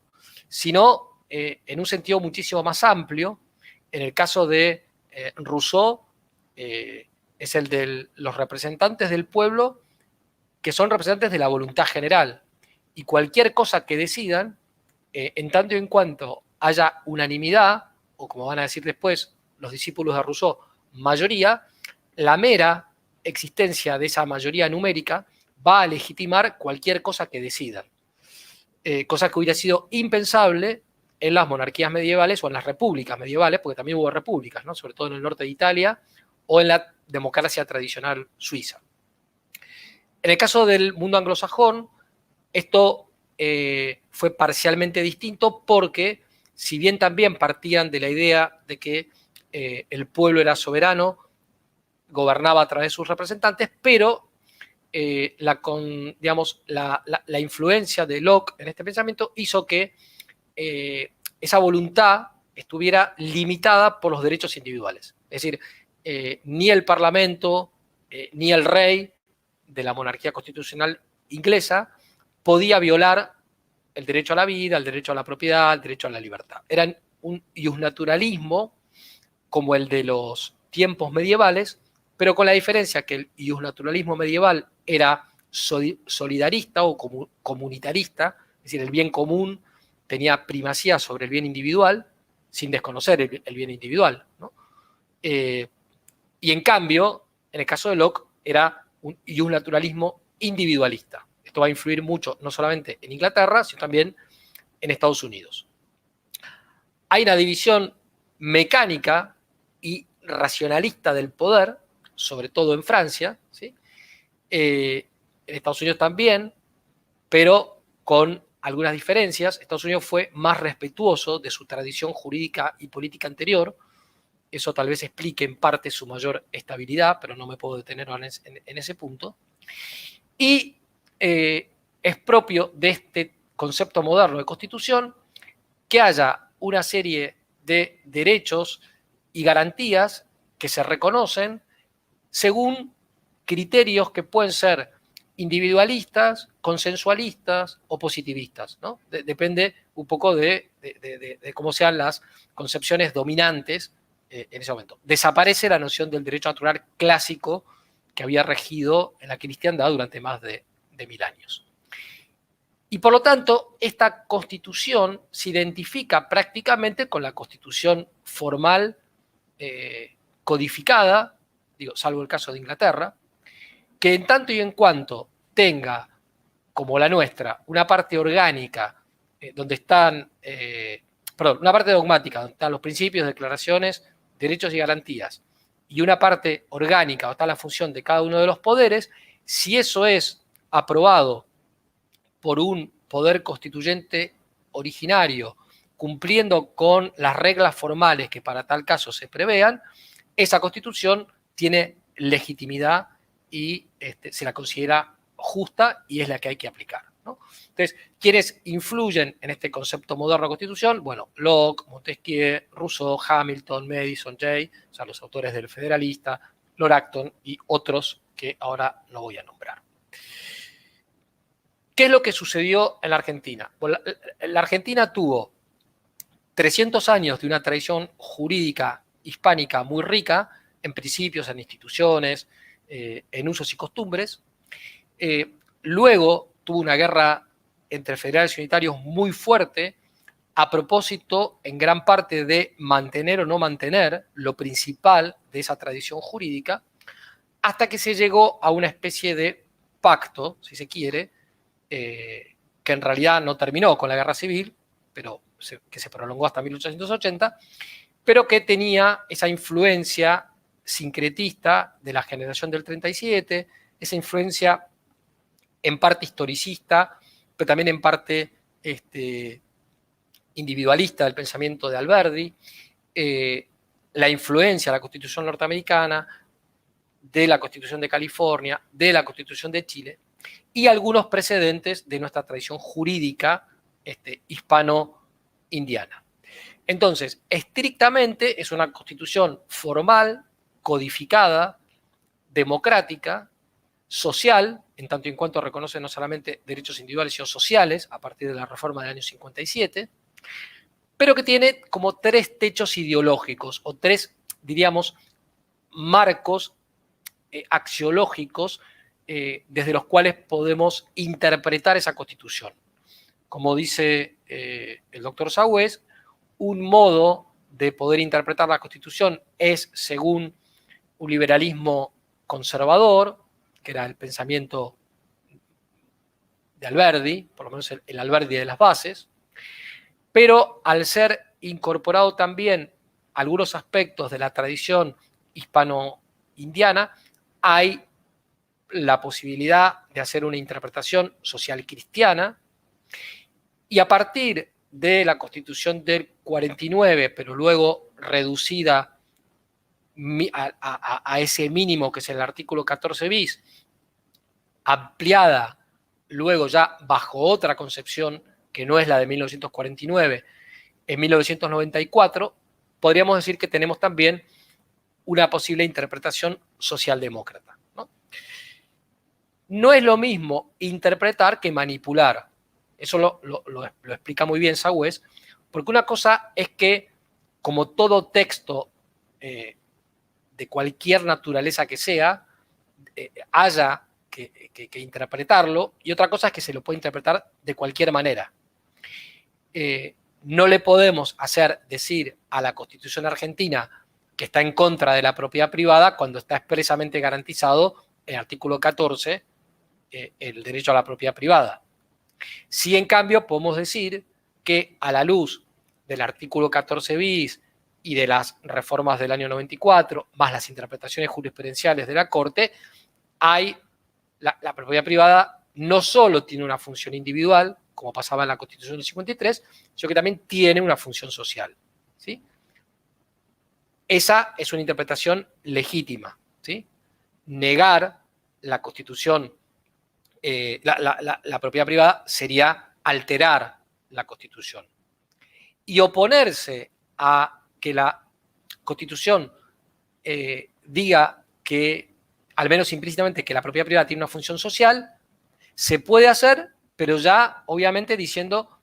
sino en un sentido muchísimo más amplio. En el caso de Rousseau, es el de los representantes del pueblo, que son representantes de la voluntad general, y cualquier cosa que decidan, en tanto y en cuanto haya unanimidad, o como van a decir después los discípulos de Rousseau, mayoría, la mera existencia de esa mayoría numérica va a legitimar cualquier cosa que decidan. Cosa que hubiera sido impensable en las monarquías medievales o en las repúblicas medievales, porque también hubo repúblicas, ¿no? Sobre todo en el norte de Italia, o en la democracia tradicional suiza. En el caso del mundo anglosajón, esto fue parcialmente distinto porque, si bien también partían de la idea de que el pueblo era soberano, gobernaba a través de sus representantes, pero la influencia de Locke en este pensamiento hizo que esa voluntad estuviera limitada por los derechos individuales. Es decir, ni el Parlamento ni el rey de la monarquía constitucional inglesa podía violar el derecho a la vida, el derecho a la propiedad, el derecho a la libertad. Eran un iusnaturalismo como el de los tiempos medievales, pero con la diferencia que el iusnaturalismo medieval era solidarista o comunitarista, es decir, el bien común tenía primacía sobre el bien individual, sin desconocer el bien individual, ¿no? Y en cambio, en el caso de Locke, era un iusnaturalismo individualista. Esto va a influir mucho, no solamente en Inglaterra, sino también en Estados Unidos. Hay una división mecánica y racionalista del poder, sobre todo en Francia, ¿sí? En Estados Unidos también, pero con algunas diferencias. Estados Unidos fue más respetuoso de su tradición jurídica y política anterior. Eso tal vez explique en parte su mayor estabilidad, pero no me puedo detener en ese punto. Y es propio de este concepto moderno de constitución que haya una serie de derechos y garantías que se reconocen según criterios que pueden ser individualistas, consensualistas o positivistas, ¿no? Depende un poco de cómo sean las concepciones dominantes en ese momento. Desaparece la noción del derecho natural clásico que había regido en la cristiandad durante más de 1000 años. Y por lo tanto, esta constitución se identifica prácticamente con la constitución formal codificada, digo, salvo el caso de Inglaterra, que en tanto y en cuanto tenga, como la nuestra, una parte orgánica donde están, una parte dogmática donde están los principios, declaraciones, derechos y garantías, y una parte orgánica donde está la función de cada uno de los poderes, si eso es aprobado por un poder constituyente originario, cumpliendo con las reglas formales que para tal caso se prevean, esa constitución tiene legitimidad y se la considera justa y es la que hay que aplicar, ¿no? Entonces, ¿quiénes influyen en este concepto moderno de constitución? Bueno, Locke, Montesquieu, Rousseau, Hamilton, Madison, Jay, o sea, los autores del Federalista, Lord Acton y otros que ahora no voy a nombrar. ¿Qué es lo que sucedió en la Argentina? Bueno, la Argentina tuvo 300 años de una tradición jurídica hispánica muy rica, en principios, en instituciones, en usos y costumbres. Luego tuvo una guerra entre federales y unitarios muy fuerte, a propósito, en gran parte, de mantener o no mantener lo principal de esa tradición jurídica, hasta que se llegó a una especie de pacto, si se quiere, que en realidad no terminó con la guerra civil, pero que se prolongó hasta 1880, pero que tenía esa influencia sincretista de la generación del 37, esa influencia en parte historicista, pero también en parte individualista del pensamiento de Alberdi, la influencia de la Constitución norteamericana, de la Constitución de California, de la Constitución de Chile, y algunos precedentes de nuestra tradición jurídica hispano-indiana. Entonces, estrictamente es una constitución formal, codificada, democrática, social, en tanto y en cuanto reconoce no solamente derechos individuales, sino sociales, a partir de la reforma del año 57, pero que tiene como 3 techos ideológicos, o 3, diríamos, marcos axiológicos desde los cuales podemos interpretar esa constitución. Como dice el doctor Sagüez, un modo de poder interpretar la Constitución es según un liberalismo conservador, que era el pensamiento de Alberdi, por lo menos el Alberdi de las bases, pero al ser incorporado también algunos aspectos de la tradición hispano-indiana, hay la posibilidad de hacer una interpretación social cristiana, y a partir de la Constitución del 49, pero luego reducida a ese mínimo que es el artículo 14 bis, ampliada luego ya bajo otra concepción que no es la de 1949, en 1994, podríamos decir que tenemos también una posible interpretación socialdemócrata, ¿no? No es lo mismo interpretar que manipular. Eso lo explica muy bien Sagüez, porque una cosa es que, como todo texto de cualquier naturaleza que sea, haya que interpretarlo, y otra cosa es que se lo puede interpretar de cualquier manera. No le podemos hacer decir a la Constitución argentina que está en contra de la propiedad privada cuando está expresamente garantizado en el artículo 14 el derecho a la propiedad privada. Sí, en cambio, podemos decir que a la luz del artículo 14 bis y de las reformas del año 94, más las interpretaciones jurisprudenciales de la Corte, la propiedad privada no solo tiene una función individual, como pasaba en la Constitución del 53, sino que también tiene una función social, ¿sí? Esa es una interpretación legítima, ¿sí? Negar la Constitución, la propiedad privada, sería alterar la Constitución. Y oponerse a que la Constitución diga que, al menos implícitamente, que la propiedad privada tiene una función social, se puede hacer, pero ya obviamente diciendo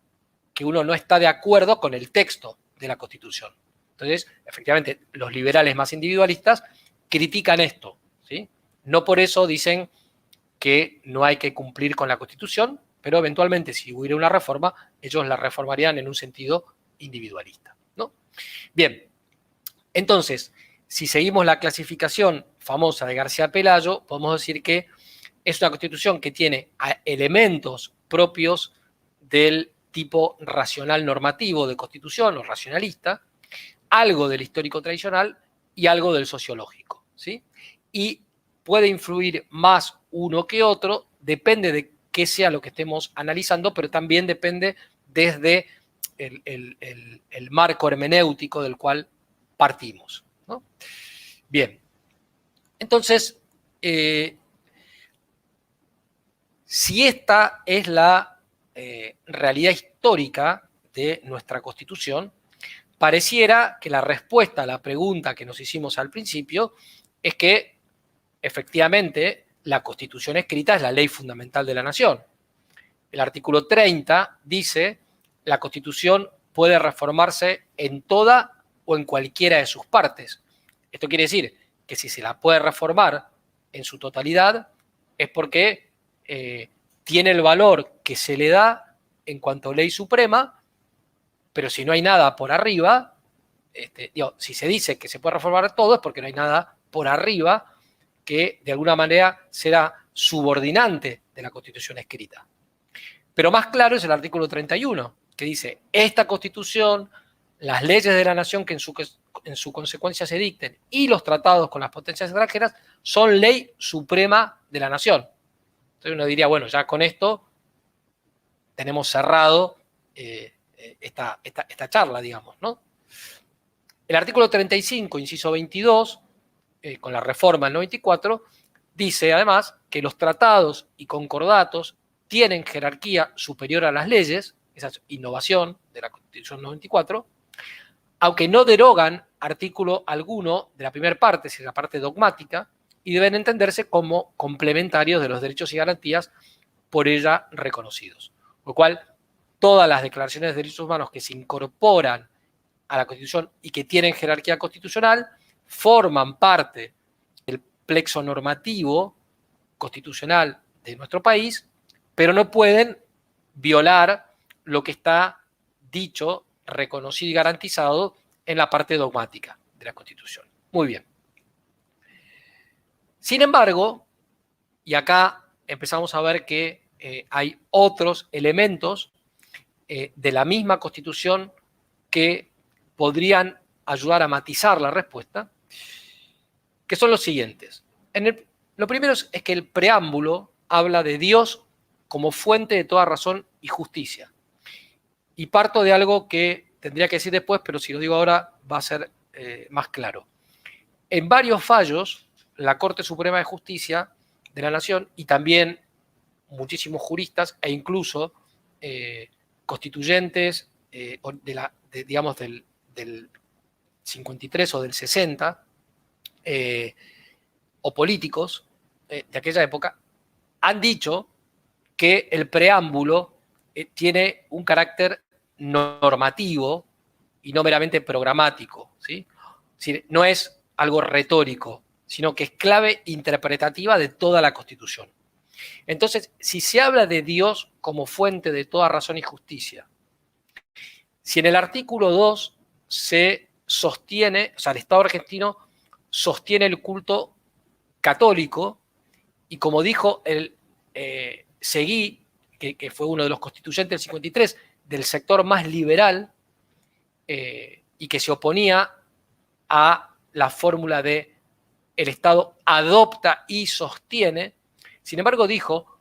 que uno no está de acuerdo con el texto de la Constitución. Entonces, efectivamente, los liberales más individualistas critican esto, ¿sí? No por eso dicen que no hay que cumplir con la Constitución, pero eventualmente, si hubiera una reforma, ellos la reformarían en un sentido individualista, ¿no? Bien, entonces, si seguimos la clasificación famosa de García Pelayo, podemos decir que es una Constitución que tiene elementos propios del tipo racional normativo de Constitución o racionalista, algo del histórico tradicional y algo del sociológico, ¿sí? Y puede influir más uno que otro, depende de qué sea lo que estemos analizando, pero también depende desde el marco hermenéutico del cual partimos, ¿no? Bien, entonces, si esta es la realidad histórica de nuestra Constitución, pareciera que la respuesta a la pregunta que nos hicimos al principio es que efectivamente la Constitución escrita es la ley fundamental de la nación. El artículo 30 dice: la Constitución puede reformarse en toda o en cualquiera de sus partes. Esto quiere decir que si se la puede reformar en su totalidad es porque tiene el valor que se le da en cuanto a ley suprema, pero si no hay nada por arriba, si se dice que se puede reformar todo es porque no hay nada por arriba que de alguna manera será subordinante de la Constitución escrita. Pero más claro es el artículo 31, que dice: esta Constitución, las leyes de la nación que en su consecuencia se dicten y los tratados con las potencias extranjeras son ley suprema de la nación. Entonces uno diría, bueno, ya con esto tenemos cerrado esta charla, digamos, ¿no? El artículo 35, inciso 22, con la reforma del 94, dice además que los tratados y concordatos tienen jerarquía superior a las leyes, esa es innovación de la Constitución 94, aunque no derogan artículo alguno de la primera parte, si es la parte dogmática, y deben entenderse como complementarios de los derechos y garantías por ella reconocidos. Con lo cual, todas las declaraciones de derechos humanos que se incorporan a la Constitución y que tienen jerarquía constitucional forman parte del plexo normativo constitucional de nuestro país, pero no pueden violar lo que está dicho, reconocido y garantizado en la parte dogmática de la Constitución. Muy bien. Sin embargo, y acá empezamos a ver que hay otros elementos de la misma Constitución que podrían ayudar a matizar la respuesta, que son los siguientes. Lo primero es que el preámbulo habla de Dios como fuente de toda razón y justicia. Y parto de algo que tendría que decir después, pero si lo digo ahora va a ser más claro. En varios fallos, la Corte Suprema de Justicia de la Nación y también muchísimos juristas e incluso constituyentes digamos del 53 o del 60 o políticos de aquella época han dicho que el preámbulo tiene un carácter normativo y no meramente programático, ¿sí? Es decir, no es algo retórico, sino que es clave interpretativa de toda la Constitución. Entonces, si se habla de Dios como fuente de toda razón y justicia, si en el artículo 2 se sostiene, o sea, el Estado argentino sostiene el culto católico, y como dijo el Seguí, que fue uno de los constituyentes del 53, del sector más liberal, y que se oponía a la fórmula de el Estado adopta y sostiene, sin embargo dijo,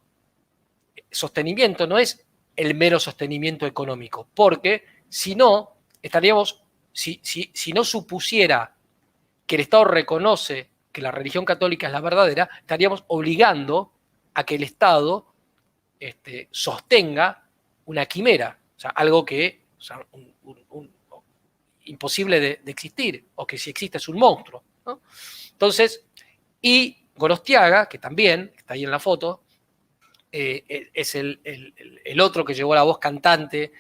sostenimiento no es el mero sostenimiento económico, porque si no, estaríamos, si no supusiera que el Estado reconoce que la religión católica es la verdadera, estaríamos obligando a que el Estado sostenga una quimera, o sea, algo que, o sea, imposible de existir, o que si existe es un monstruo, ¿no? Entonces, y Gorostiaga, que también está ahí en la foto, es el otro que llevó la voz cantante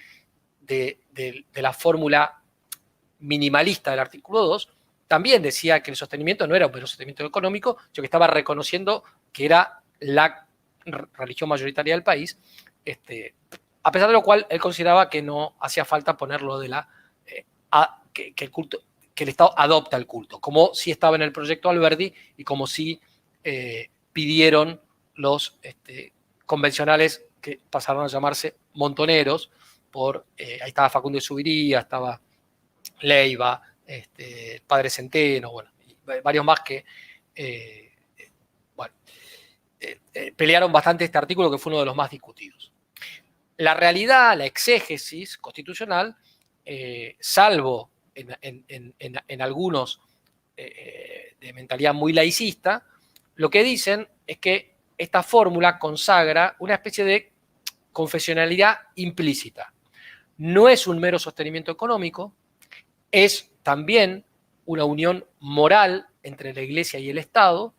de la fórmula minimalista del artículo 2, también decía que el sostenimiento no era un mero sostenimiento económico, sino que estaba reconociendo que era la religión mayoritaria del país, a pesar de lo cual él consideraba que no hacía falta ponerlo de que el culto, que el Estado adopta el culto, como sí estaba en el proyecto Alberdi y como sí pidieron los convencionales que pasaron a llamarse montoneros, ahí estaba Facundo de Subiría, estaba Leiva, el padre Centeno, bueno, y varios más que pelearon bastante este artículo, que fue uno de los más discutidos. La realidad, la exégesis constitucional, salvo en algunos de mentalidad muy laicista, lo que dicen es que esta fórmula consagra una especie de confesionalidad implícita. No es un mero sostenimiento económico, es también una unión moral entre la Iglesia y el Estado.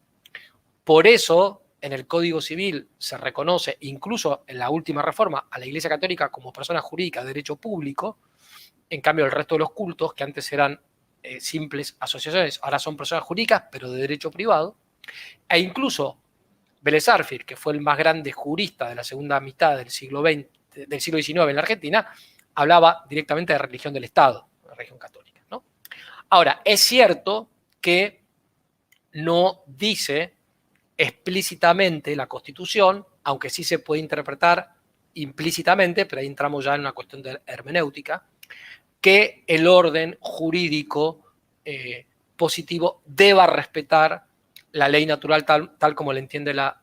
Por eso, en el Código Civil se reconoce, incluso en la última reforma, a la Iglesia Católica como persona jurídica de derecho público. En cambio, el resto de los cultos, que antes eran simples asociaciones, ahora son personas jurídicas, pero de derecho privado. E incluso Vélez Sarsfield, que fue el más grande jurista de la segunda mitad del siglo XIX en la Argentina, hablaba directamente de religión del Estado, la religión católica, ¿no? Ahora, es cierto que no dice explícitamente la Constitución, aunque sí se puede interpretar implícitamente, pero ahí entramos ya en una cuestión de hermenéutica, que el orden jurídico positivo deba respetar la ley natural tal como la entiende la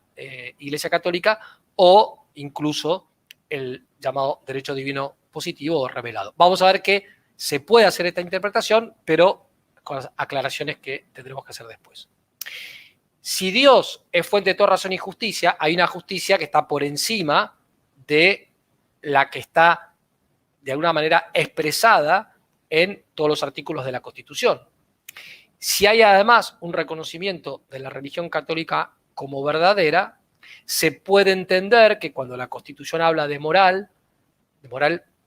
Iglesia Católica, o incluso el llamado derecho divino positivo o revelado. Vamos a ver que se puede hacer esta interpretación, pero con las aclaraciones que tendremos que hacer después. Si Dios es fuente de toda razón y justicia, hay una justicia que está por encima de la que está, de alguna manera, expresada en todos los artículos de la Constitución. Si hay además un reconocimiento de la religión católica como verdadera, se puede entender que cuando la Constitución habla de moral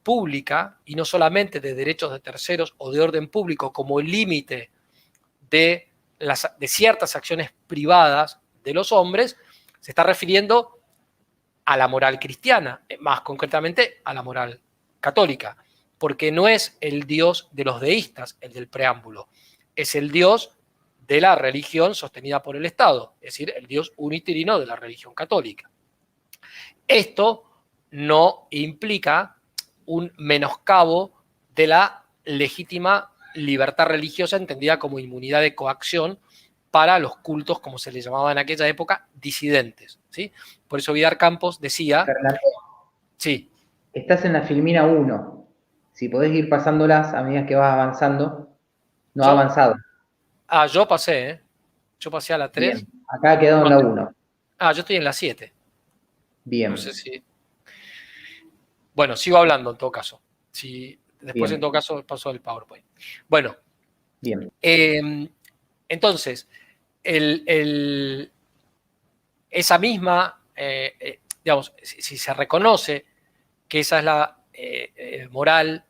pública, y no solamente de derechos de terceros o de orden público como el límite de ciertas acciones privadas de los hombres, se está refiriendo a la moral cristiana, más concretamente a la moral católica, porque no es el Dios de los deístas, el del preámbulo, es el Dios de la religión sostenida por el Estado, es decir, el Dios uniterino de la religión católica. Esto no implica un menoscabo de la legítima libertad religiosa entendida como inmunidad de coacción para los cultos, como se les llamaba en aquella época, disidentes, ¿sí? Por eso Vidar Campos decía... Fernando, sí. Estás en la filmina 1. Si podés ir pasándolas a medida que vas avanzando. No ha avanzado. Yo pasé, ¿eh? Yo pasé a la 3. Bien. Acá ha quedado en la 1. Yo estoy en la 7. Bien. No sé si... Bueno, sigo hablando en todo caso. Después, bien, en todo caso, paso al PowerPoint. Bueno. Bien. Entonces, esa misma, digamos, si se reconoce que esa es la moral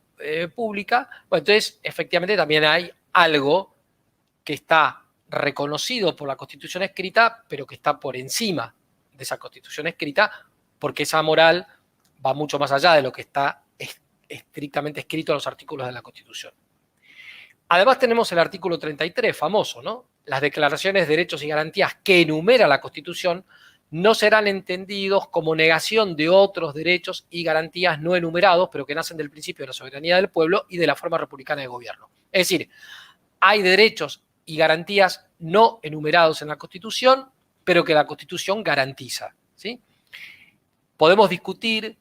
pública, bueno, entonces efectivamente también hay algo que está reconocido por la Constitución escrita, pero que está por encima de esa Constitución escrita, porque esa moral va mucho más allá de lo que está estrictamente escrito en los artículos de la Constitución. Además tenemos el artículo 33, famoso, ¿no? Las declaraciones de derechos y garantías que enumera la Constitución no serán entendidos como negación de otros derechos y garantías no enumerados, pero que nacen del principio de la soberanía del pueblo y de la forma republicana de gobierno. Es decir, hay derechos y garantías no enumerados en la Constitución, pero que la Constitución garantiza, ¿sí? Podemos discutir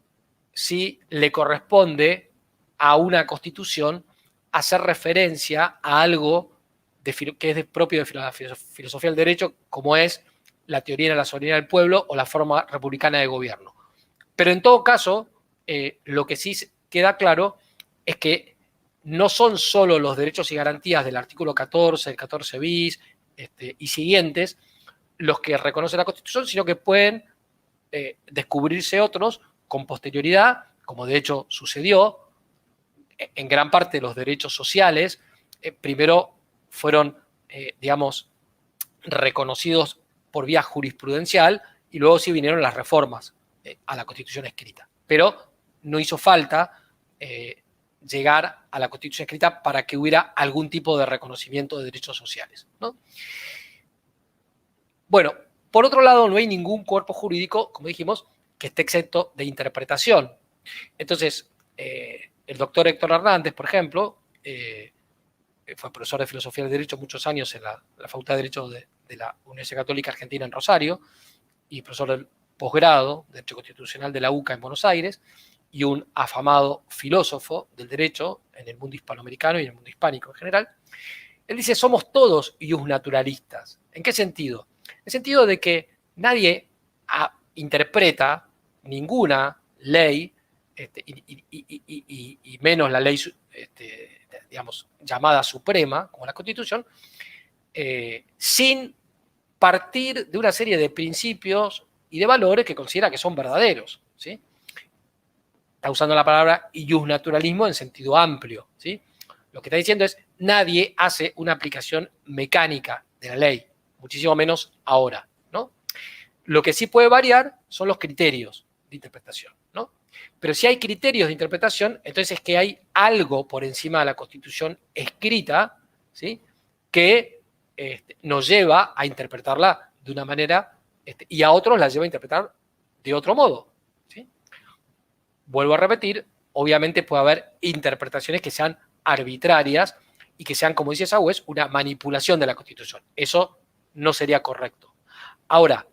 si le corresponde a una Constitución hacer referencia a algo que es propio de la filosofía del derecho, como es la teoría de la soberanía del pueblo o la forma republicana de gobierno. Pero en todo caso, lo que sí queda claro es que no son solo los derechos y garantías del artículo 14, el 14 bis y siguientes los que reconoce la Constitución, sino que pueden descubrirse otros con posterioridad, como de hecho sucedió. En gran parte de los derechos sociales, primero fueron, digamos, reconocidos por vía jurisprudencial y luego sí vinieron las reformas a la Constitución escrita. Pero no hizo falta llegar a la Constitución escrita para que hubiera algún tipo de reconocimiento de derechos sociales, ¿no? Bueno, por otro lado, no hay ningún cuerpo jurídico, como dijimos, que esté exento de interpretación. Entonces, el doctor Héctor Hernández, por ejemplo, fue profesor de Filosofía del Derecho muchos años en la Facultad de Derecho de la Universidad Católica Argentina en Rosario y profesor del posgrado de Derecho Constitucional de la UCA en Buenos Aires y un afamado filósofo del derecho en el mundo hispanoamericano y en el mundo hispánico en general. Él dice, somos todos iusnaturalistas. ¿En qué sentido? En el sentido de que nadie interpreta ninguna ley y menos la ley, digamos, llamada suprema, como la Constitución, sin partir de una serie de principios y de valores que considera que son verdaderos, ¿sí? Está usando la palabra iusnaturalismo en sentido amplio, ¿sí? Lo que está diciendo es, nadie hace una aplicación mecánica de la ley, muchísimo menos ahora, ¿no? Lo que sí puede variar son los criterios de interpretación, ¿no? Pero si hay criterios de interpretación, entonces es que hay algo por encima de la Constitución escrita, ¿sí? Que nos lleva a interpretarla de una manera y a otros la lleva a interpretar de otro modo, ¿sí? Vuelvo a repetir, obviamente puede haber interpretaciones que sean arbitrarias y que sean, como dice Sagüez, una manipulación de la Constitución. Eso no sería correcto. Ahora,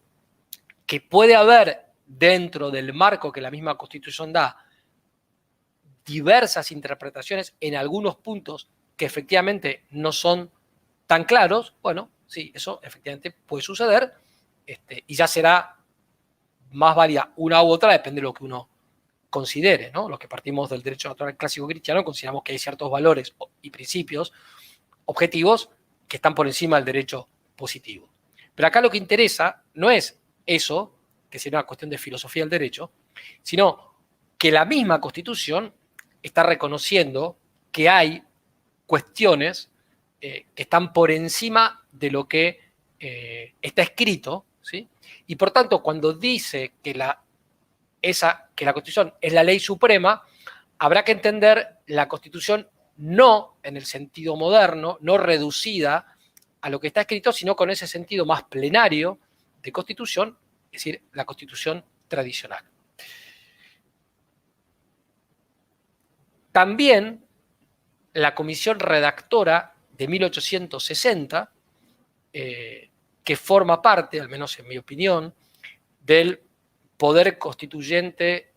que puede haber dentro del marco que la misma Constitución da diversas interpretaciones en algunos puntos que efectivamente no son tan claros, bueno, sí, eso efectivamente puede suceder, y ya será más válida una u otra, depende de lo que uno considere, ¿no? Los que partimos del derecho natural clásico cristiano consideramos que hay ciertos valores y principios objetivos que están por encima del derecho positivo. Pero acá lo que interesa no es eso, que sería una cuestión de filosofía del derecho, sino que la misma Constitución está reconociendo que hay cuestiones que están por encima de lo que está escrito, ¿sí? Y por tanto, cuando dice que la Constitución es la ley suprema, habrá que entender la Constitución no en el sentido moderno, no reducida a lo que está escrito, sino con ese sentido más plenario de Constitución, es decir, la Constitución tradicional. También la comisión redactora de 1860, que forma parte, al menos en mi opinión, del poder constituyente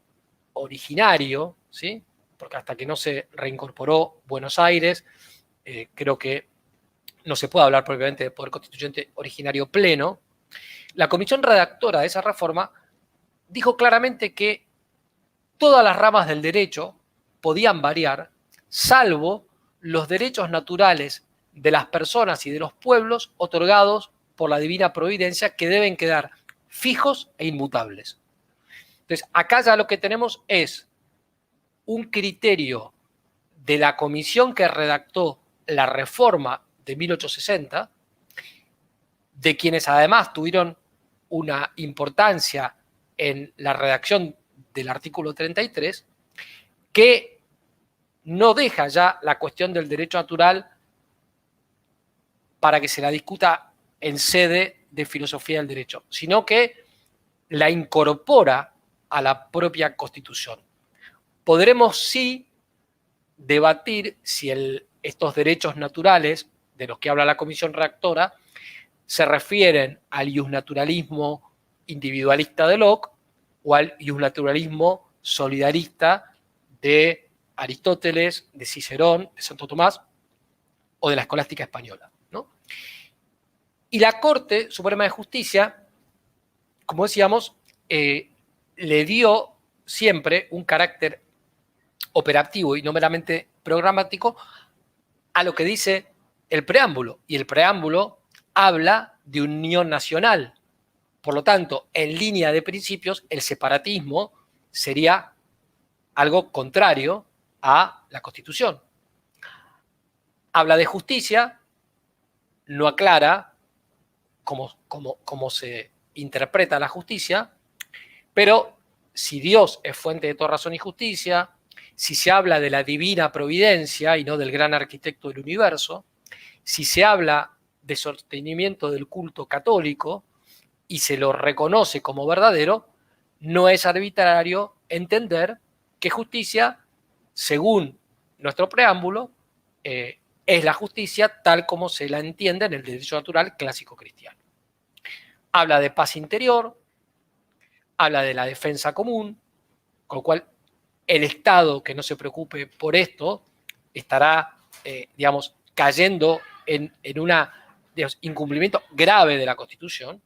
originario, ¿sí? Porque hasta que no se reincorporó Buenos Aires, creo que no se puede hablar propiamente de poder constituyente originario pleno. La comisión redactora de esa reforma dijo claramente que todas las ramas del derecho podían variar, salvo los derechos naturales de las personas y de los pueblos otorgados por la divina providencia, que deben quedar fijos e inmutables. Entonces, acá ya lo que tenemos es un criterio de la comisión que redactó la reforma de 1860, de quienes además tuvieron una importancia en la redacción del artículo 33, que no deja ya la cuestión del derecho natural para que se la discuta en sede de filosofía del derecho, sino que la incorpora a la propia Constitución. Podremos sí debatir si estos derechos naturales de los que habla la comisión redactora se refieren al iusnaturalismo individualista de Locke o al iusnaturalismo solidarista de Aristóteles, de Cicerón, de Santo Tomás o de la escolástica española, ¿no? Y la Corte Suprema de Justicia, como decíamos, le dio siempre un carácter operativo y no meramente programático a lo que dice el preámbulo. Y el preámbulo habla de unión nacional. Por lo tanto, en línea de principios, el separatismo sería algo contrario a la Constitución. Habla de justicia, no aclara cómo se interpreta la justicia, pero si Dios es fuente de toda razón y justicia, si se habla de la divina providencia y no del gran arquitecto del universo, si se habla de sostenimiento del culto católico y se lo reconoce como verdadero, no es arbitrario entender que justicia, según nuestro preámbulo, es la justicia tal como se la entiende en el derecho natural clásico cristiano. Habla de paz interior, habla de la defensa común, con lo cual el Estado que no se preocupe por esto estará, cayendo en un incumplimiento grave de la Constitución.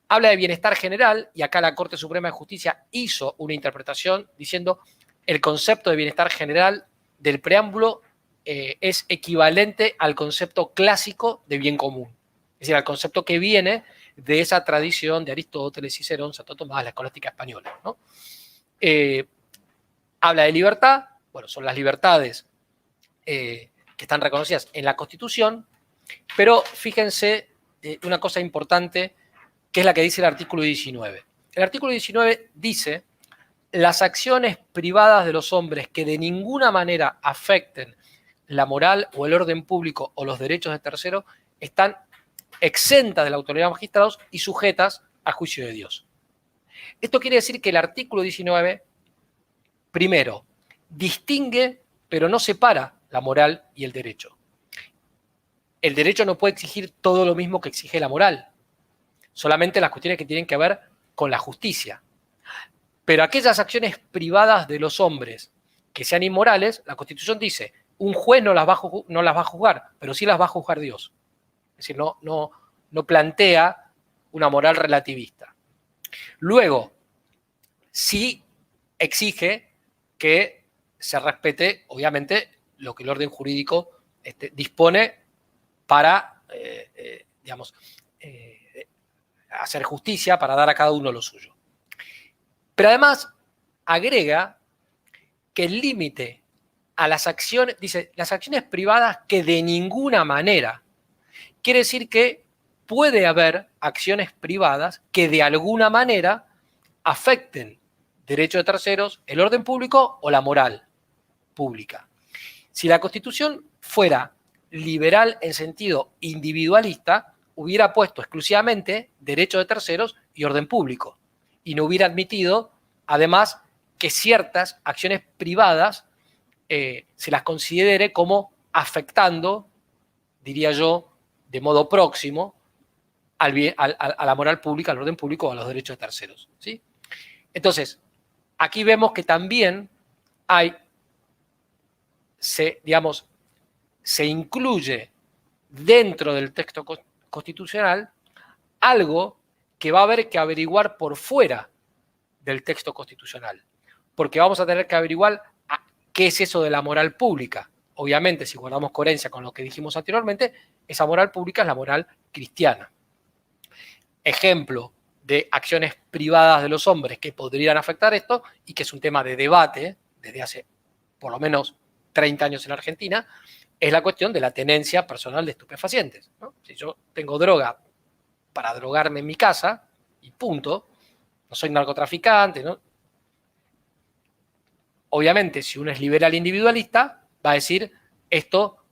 Habla de bienestar general, y acá la Corte Suprema de Justicia hizo una interpretación diciendo el concepto de bienestar general del preámbulo es equivalente al concepto clásico de bien común, es decir, al concepto que viene de esa tradición de Aristóteles, Cicerón, Santo Tomás, la escolástica española, ¿no? Habla de libertad, bueno, son las libertades que están reconocidas en la Constitución, pero fíjense una cosa importante, que es la que dice el artículo 19. El artículo 19 dice: las acciones privadas de los hombres que de ninguna manera afecten la moral o el orden público o los derechos de terceros están exentas de la autoridad de magistrados y sujetas al juicio de Dios. Esto quiere decir que el artículo 19, primero, distingue, pero no separa la moral y el derecho. El derecho no puede exigir todo lo mismo que exige la moral, solamente las cuestiones que tienen que ver con la justicia. Pero aquellas acciones privadas de los hombres que sean inmorales, la Constitución dice un juez no las va a juzgar, pero sí las va a juzgar Dios. Es decir, no plantea una moral relativista. Luego, sí exige que se respete, obviamente, lo que el orden jurídico dispone para, hacer justicia, para dar a cada uno lo suyo. Pero además agrega que el límite a las acciones, dice, las acciones privadas que de ninguna manera, quiere decir que puede haber acciones privadas que de alguna manera afecten derechos de terceros, el orden público o la moral pública. Si la Constitución fuera liberal en sentido individualista, hubiera puesto exclusivamente derechos de terceros y orden público, y no hubiera admitido, además, que ciertas acciones privadas se las considere como afectando, diría yo, de modo próximo a la moral pública, al orden público o a los derechos de terceros, ¿sí? Entonces, aquí vemos que también se incluye dentro del texto constitucional algo que va a haber que averiguar por fuera del texto constitucional, porque vamos a tener que averiguar qué es eso de la moral pública. Obviamente, si guardamos coherencia con lo que dijimos anteriormente, esa moral pública es la moral cristiana. Ejemplo de acciones privadas de los hombres que podrían afectar esto, y que es un tema de debate desde hace por lo menos 30 años en Argentina, es la cuestión de la tenencia personal de estupefacientes, ¿no? Si yo tengo droga para drogarme en mi casa, y punto, no soy narcotraficante, ¿no? Obviamente, si uno es liberal individualista, va a decir, esto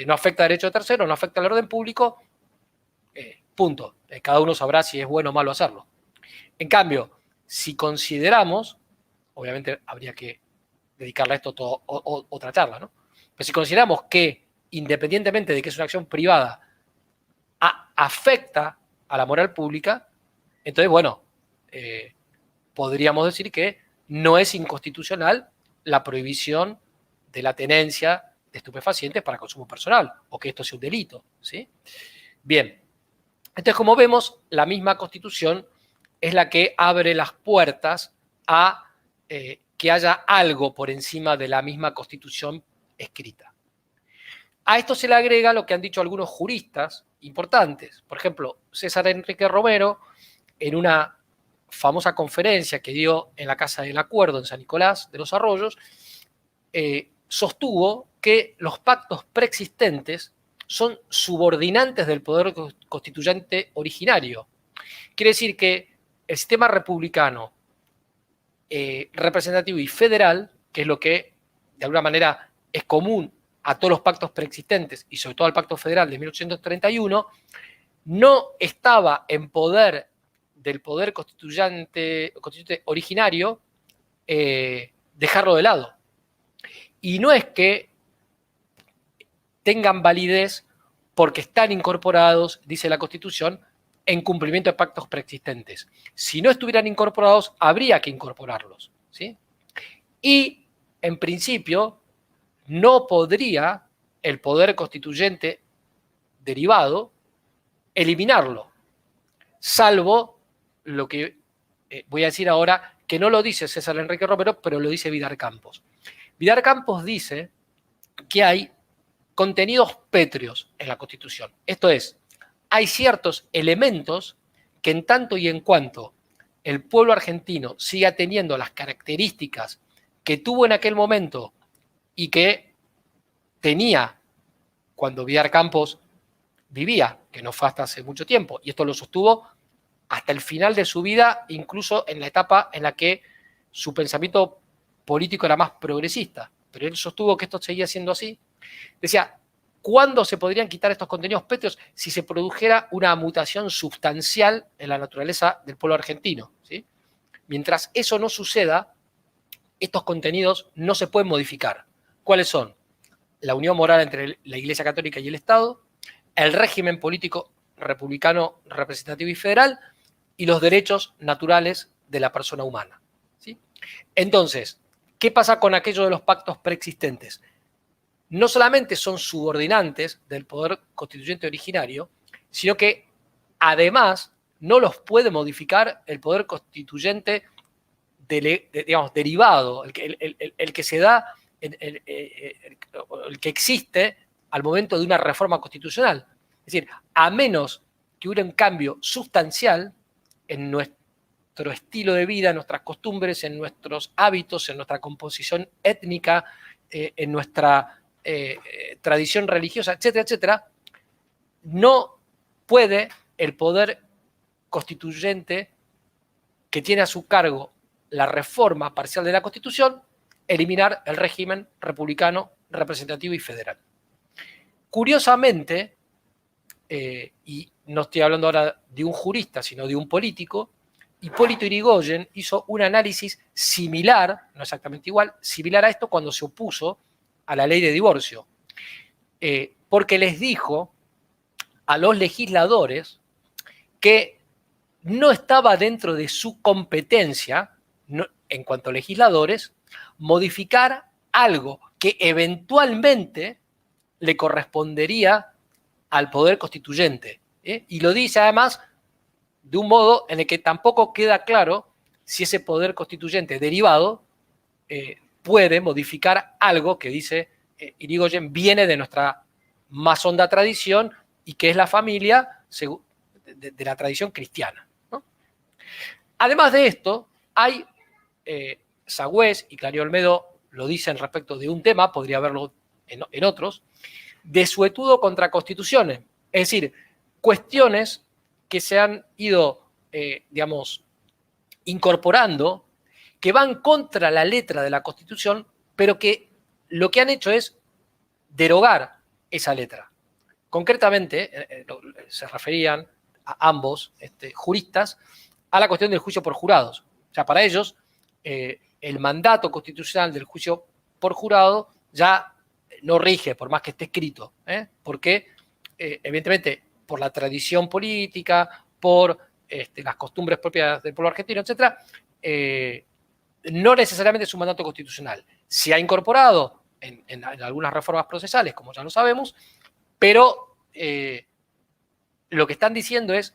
no afecta a derechos de terceros, no afecta al orden público, punto. Cada uno sabrá si es bueno o malo hacerlo. En cambio, si consideramos, obviamente habría que dedicarle a esto otra charla, ¿no? Pero si consideramos que, independientemente de que es una acción privada, afecta a la moral pública, entonces, bueno, podríamos decir que no es inconstitucional la prohibición de la tenencia de estupefacientes para consumo personal, o que esto sea un delito, ¿sí? Bien, entonces, como vemos, la misma Constitución es la que abre las puertas a que haya algo por encima de la misma Constitución escrita. A esto se le agrega lo que han dicho algunos juristas importantes. Por ejemplo, César Enrique Romero, en una famosa conferencia que dio en la Casa del Acuerdo en San Nicolás de los Arroyos, sostuvo que los pactos preexistentes son subordinantes del poder constituyente originario. Quiere decir que el sistema republicano, representativo y federal, que es lo que de alguna manera es común a todos los pactos preexistentes y sobre todo al Pacto Federal de 1831, no estaba en poder del poder constituyente originario dejarlo de lado. Y no es que tengan validez porque están incorporados, dice la Constitución, en cumplimiento de pactos preexistentes. Si no estuvieran incorporados, habría que incorporarlos, ¿sí? Y, en principio, no podría el poder constituyente derivado eliminarlo, salvo lo que voy a decir ahora, que no lo dice César Enrique Romero, pero lo dice Vidar Campos. Vidar Campos dice que hay contenidos pétreos en la Constitución. Esto es, hay ciertos elementos que en tanto y en cuanto el pueblo argentino siga teniendo las características que tuvo en aquel momento y que tenía cuando Vidar Campos vivía, que no fue hasta hace mucho tiempo, y esto lo sostuvo hasta el final de su vida, incluso en la etapa en la que su pensamiento político era más progresista, pero él sostuvo que esto seguía siendo así. Decía, ¿cuándo se podrían quitar estos contenidos pétreos? Si se produjera una mutación sustancial en la naturaleza del pueblo argentino, ¿sí? Mientras eso no suceda, estos contenidos no se pueden modificar. ¿Cuáles son? La unión moral entre la Iglesia Católica y el Estado, el régimen político republicano, representativo y federal, y los derechos naturales de la persona humana, ¿sí? Entonces, ¿qué pasa con aquello de los pactos preexistentes? no solamente son subordinantes del poder constituyente originario, sino que además no los puede modificar el poder constituyente digamos, derivado, el que se da, el que existe al momento de una reforma constitucional. Es decir, a menos que hubiera un cambio sustancial en nuestro estilo de vida, en nuestras costumbres, en nuestros hábitos, en nuestra composición étnica, en nuestra tradición religiosa, etcétera, etcétera, no puede el poder constituyente que tiene a su cargo la reforma parcial de la Constitución eliminar el régimen republicano, representativo y federal. Curiosamente, y no estoy hablando ahora de un jurista, sino de un político, Hipólito Yrigoyen hizo un análisis similar, no exactamente igual, similar a esto cuando se opuso a la ley de divorcio. Porque les dijo a los legisladores que no estaba dentro de su competencia, en cuanto a legisladores, modificar algo que eventualmente le correspondería al poder constituyente. Y lo dice además de un modo en el que tampoco queda claro si ese poder constituyente derivado puede modificar algo que, dice Yrigoyen, viene de nuestra más honda tradición y que es la familia de la tradición cristiana, ¿no? Además de esto, hay Sagüés y Clario Olmedo lo dicen respecto de un tema, podría haberlo en otros, desuetudo contra constituciones, es decir, cuestiones que se han ido, digamos, incorporando, que van contra la letra de la Constitución, pero que lo que han hecho es derogar esa letra. Concretamente, se referían a ambos juristas a la cuestión del juicio por jurados. O sea, para ellos, el mandato constitucional del juicio por jurado ya no rige, por más que esté escrito, porque, evidentemente, por la tradición política, por las costumbres propias del pueblo argentino, etc., no necesariamente es un mandato constitucional. Se ha incorporado en algunas reformas procesales, como ya lo sabemos, pero lo que están diciendo es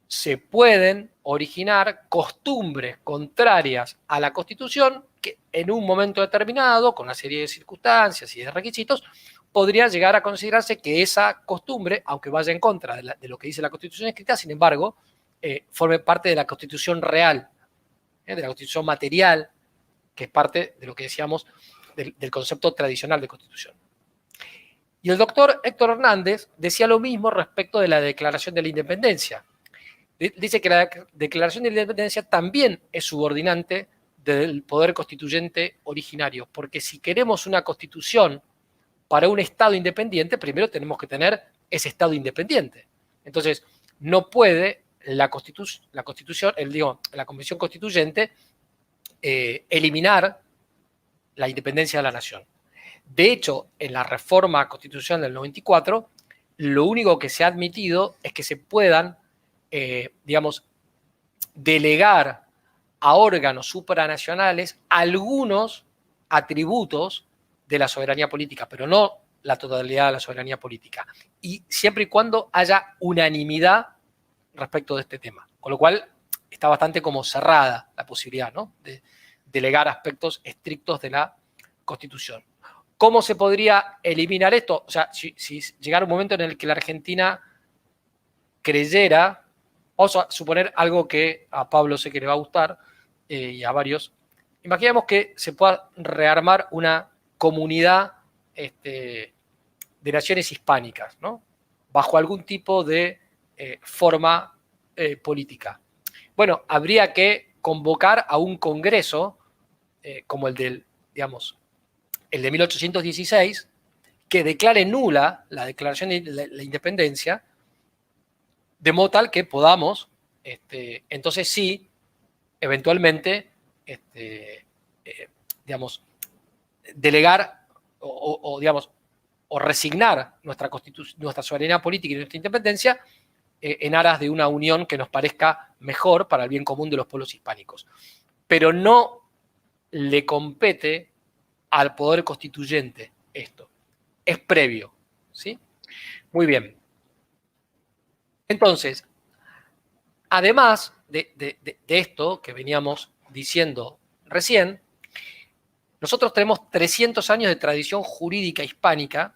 se pueden originar costumbres contrarias a la Constitución que en un momento determinado, con una serie de circunstancias y de requisitos, podría llegar a considerarse que esa costumbre, aunque vaya en contra de lo que dice la Constitución escrita, sin embargo, forme parte de la Constitución real, de la Constitución material, que es parte de lo que decíamos del concepto tradicional de Constitución. Y el doctor Héctor Hernández decía lo mismo respecto de la Declaración de la Independencia. Dice que la Declaración de la Independencia también es subordinante del poder constituyente originario, porque si queremos una constitución para un Estado independiente, primero tenemos que tener ese Estado independiente. Entonces, no puede la Convención Constituyente eliminar la independencia de la nación. De hecho, en la reforma constitucional del 94, lo único que se ha admitido es que se puedan, digamos, delegar a órganos supranacionales algunos atributos de la soberanía política, pero no la totalidad de la soberanía política. Y siempre y cuando haya unanimidad respecto de este tema. Con lo cual está bastante como cerrada la posibilidad, ¿no?, de delegar aspectos estrictos de la Constitución. ¿Cómo se podría eliminar esto? O sea, si llegara un momento en el que la Argentina creyera, vamos a suponer algo que a Pablo sé que le va a gustar, y a varios, imaginemos que se pueda rearmar una comunidad de naciones hispánicas, ¿no?, bajo algún tipo de forma política. Bueno, habría que convocar a un congreso como el de 1816, que declare nula la Declaración de la Independencia, de modo tal que podamos, entonces sí, eventualmente, delegar o resignar nuestra soberanía política y nuestra independencia en aras de una unión que nos parezca mejor para el bien común de los pueblos hispánicos. Pero no le compete al poder constituyente esto. es previo, ¿sí? Muy bien. Entonces, además de esto que veníamos diciendo recién, nosotros tenemos 300 años de tradición jurídica hispánica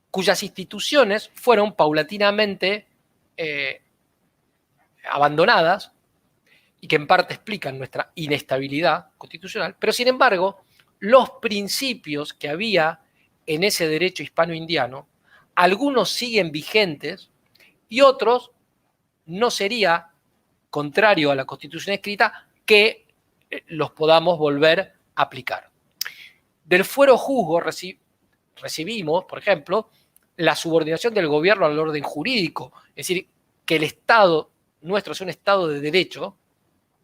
cuyas instituciones fueron paulatinamente abandonadas y que en parte explican nuestra inestabilidad constitucional, pero sin embargo, los principios que había en ese derecho hispano-indiano, algunos siguen vigentes y otros no sería contrario a la Constitución escrita que los podamos volver a aplicar. Del fuero juzgo recibimos, por ejemplo, la subordinación del gobierno al orden jurídico, es decir, que el Estado nuestro sea un Estado de derecho,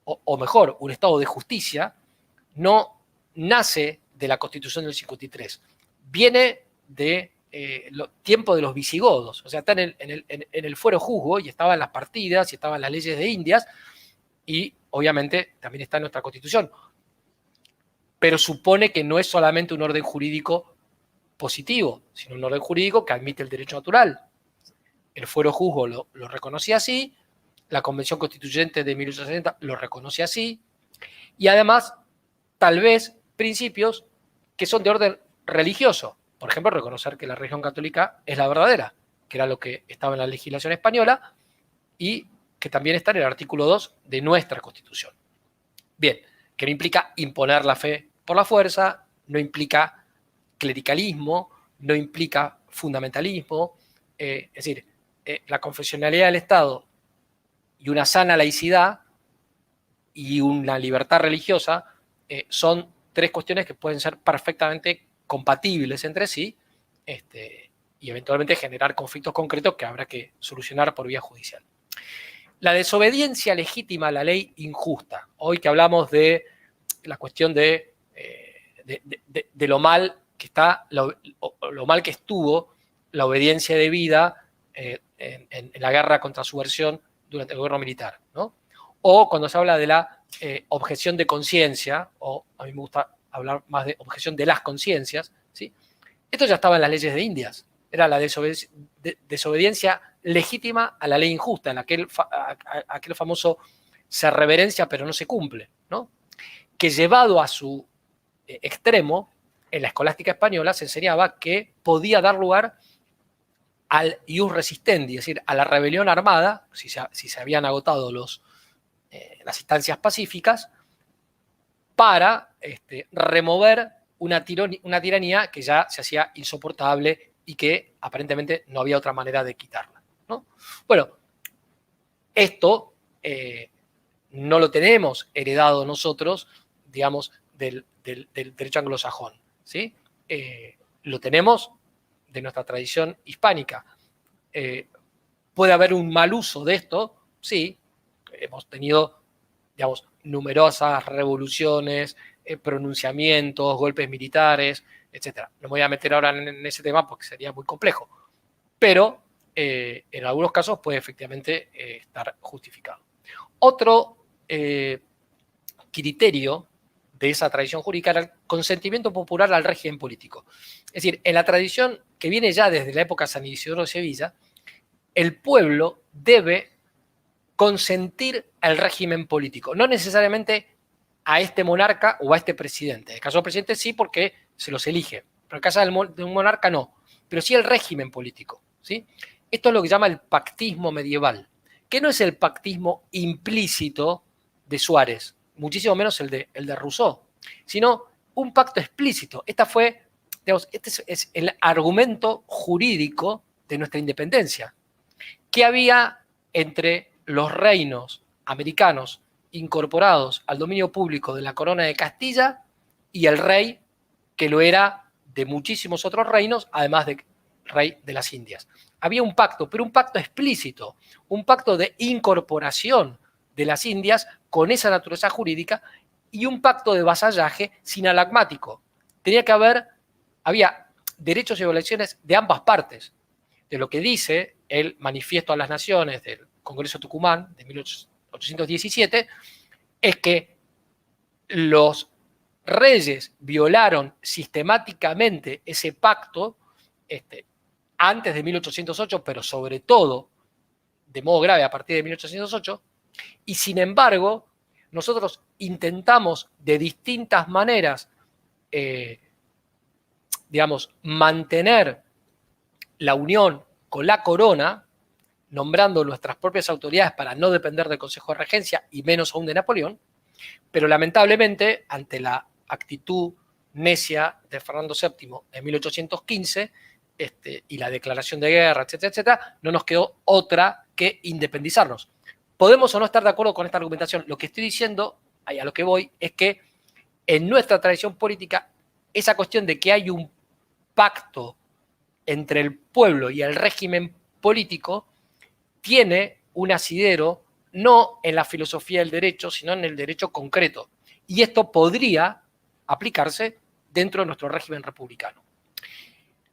o mejor, un Estado de justicia, no nace de la Constitución del 53, viene de tiempo de los visigodos, o sea, está en el fuero juzgo y estaban las partidas y estaban las leyes de Indias y obviamente también está en nuestra Constitución, pero supone que no es solamente un orden jurídico positivo, sino un orden jurídico que admite el derecho natural. El fuero juzgo lo reconocía así, la Convención Constituyente de 1860 lo reconoce así, y además, tal vez, principios que son de orden religioso. Por ejemplo, reconocer que la religión católica es la verdadera, que era lo que estaba en la legislación española, y que también está en el artículo 2 de nuestra Constitución. Bien, que no implica imponer la fe por la fuerza, no implica clericalismo, no implica fundamentalismo, es decir, la confesionalidad del Estado y una sana laicidad y una libertad religiosa son tres cuestiones que pueden ser perfectamente compatibles entre sí y eventualmente generar conflictos concretos que habrá que solucionar por vía judicial. La desobediencia legítima a la ley injusta. Hoy que hablamos de la cuestión de lo mal que está, lo mal que estuvo la obediencia debida en la guerra contra subversión durante el gobierno militar, ¿no? O cuando se habla de la objeción de conciencia, o a mí me gusta hablar más de objeción de las conciencias, ¿sí? Esto ya estaba en las leyes de Indias, era la desobediencia legítima a la ley injusta, en aquel famoso se reverencia pero no se cumple, ¿no? Que llevado a su extremo, en la escolástica española se enseñaba que podía dar lugar al ius resistendi, es decir, a la rebelión armada, si se habían agotado las instancias pacíficas, para remover una tiranía que ya se hacía insoportable y que aparentemente no había otra manera de quitarla, ¿no? Bueno, esto no lo tenemos heredado nosotros, digamos, del derecho anglosajón, ¿sí? Lo tenemos de nuestra tradición hispánica. ¿Puede haber un mal uso de esto? Sí. Hemos tenido, digamos, numerosas revoluciones, pronunciamientos, golpes militares, etc. No me voy a meter ahora en ese tema porque sería muy complejo. Pero en algunos casos puede efectivamente estar justificado. Otro criterio de esa tradición jurídica era el consentimiento popular al régimen político. Es decir, en la tradición que viene ya desde la época de San Isidro de Sevilla, el pueblo debe consentir al régimen político, no necesariamente a este monarca o a este presidente. En el caso del presidente sí, porque se los elige, pero en el caso de un monarca no, pero sí el régimen político, ¿sí? Esto es lo que llama el pactismo medieval, que no es el pactismo implícito de Suárez, muchísimo menos el de Rousseau, sino un pacto explícito. Este es el argumento jurídico de nuestra independencia. ¿Qué había entre los reinos americanos incorporados al dominio público de la corona de Castilla y el rey que lo era de muchísimos otros reinos, además de rey de las Indias? Había un pacto, pero un pacto explícito, un pacto de incorporación de las Indias con esa naturaleza jurídica y un pacto de vasallaje sinalagmático. Había derechos y obligaciones de ambas partes. De lo que dice el Manifiesto a las Naciones del Congreso de Tucumán de 1817, es que los reyes violaron sistemáticamente ese pacto antes de 1808, pero sobre todo de modo grave a partir de 1808, y sin embargo, nosotros intentamos de distintas maneras, digamos, mantener la unión con la corona, nombrando nuestras propias autoridades para no depender del Consejo de Regencia y menos aún de Napoleón, pero lamentablemente, ante la actitud necia de Fernando VII en 1815 y la declaración de guerra, etcétera, etcétera, no nos quedó otra que independizarnos. Podemos o no estar de acuerdo con esta argumentación. Lo que estoy diciendo, a lo que voy, es que en nuestra tradición política, esa cuestión de que hay un pacto entre el pueblo y el régimen político tiene un asidero no en la filosofía del derecho, sino en el derecho concreto. Y esto podría aplicarse dentro de nuestro régimen republicano.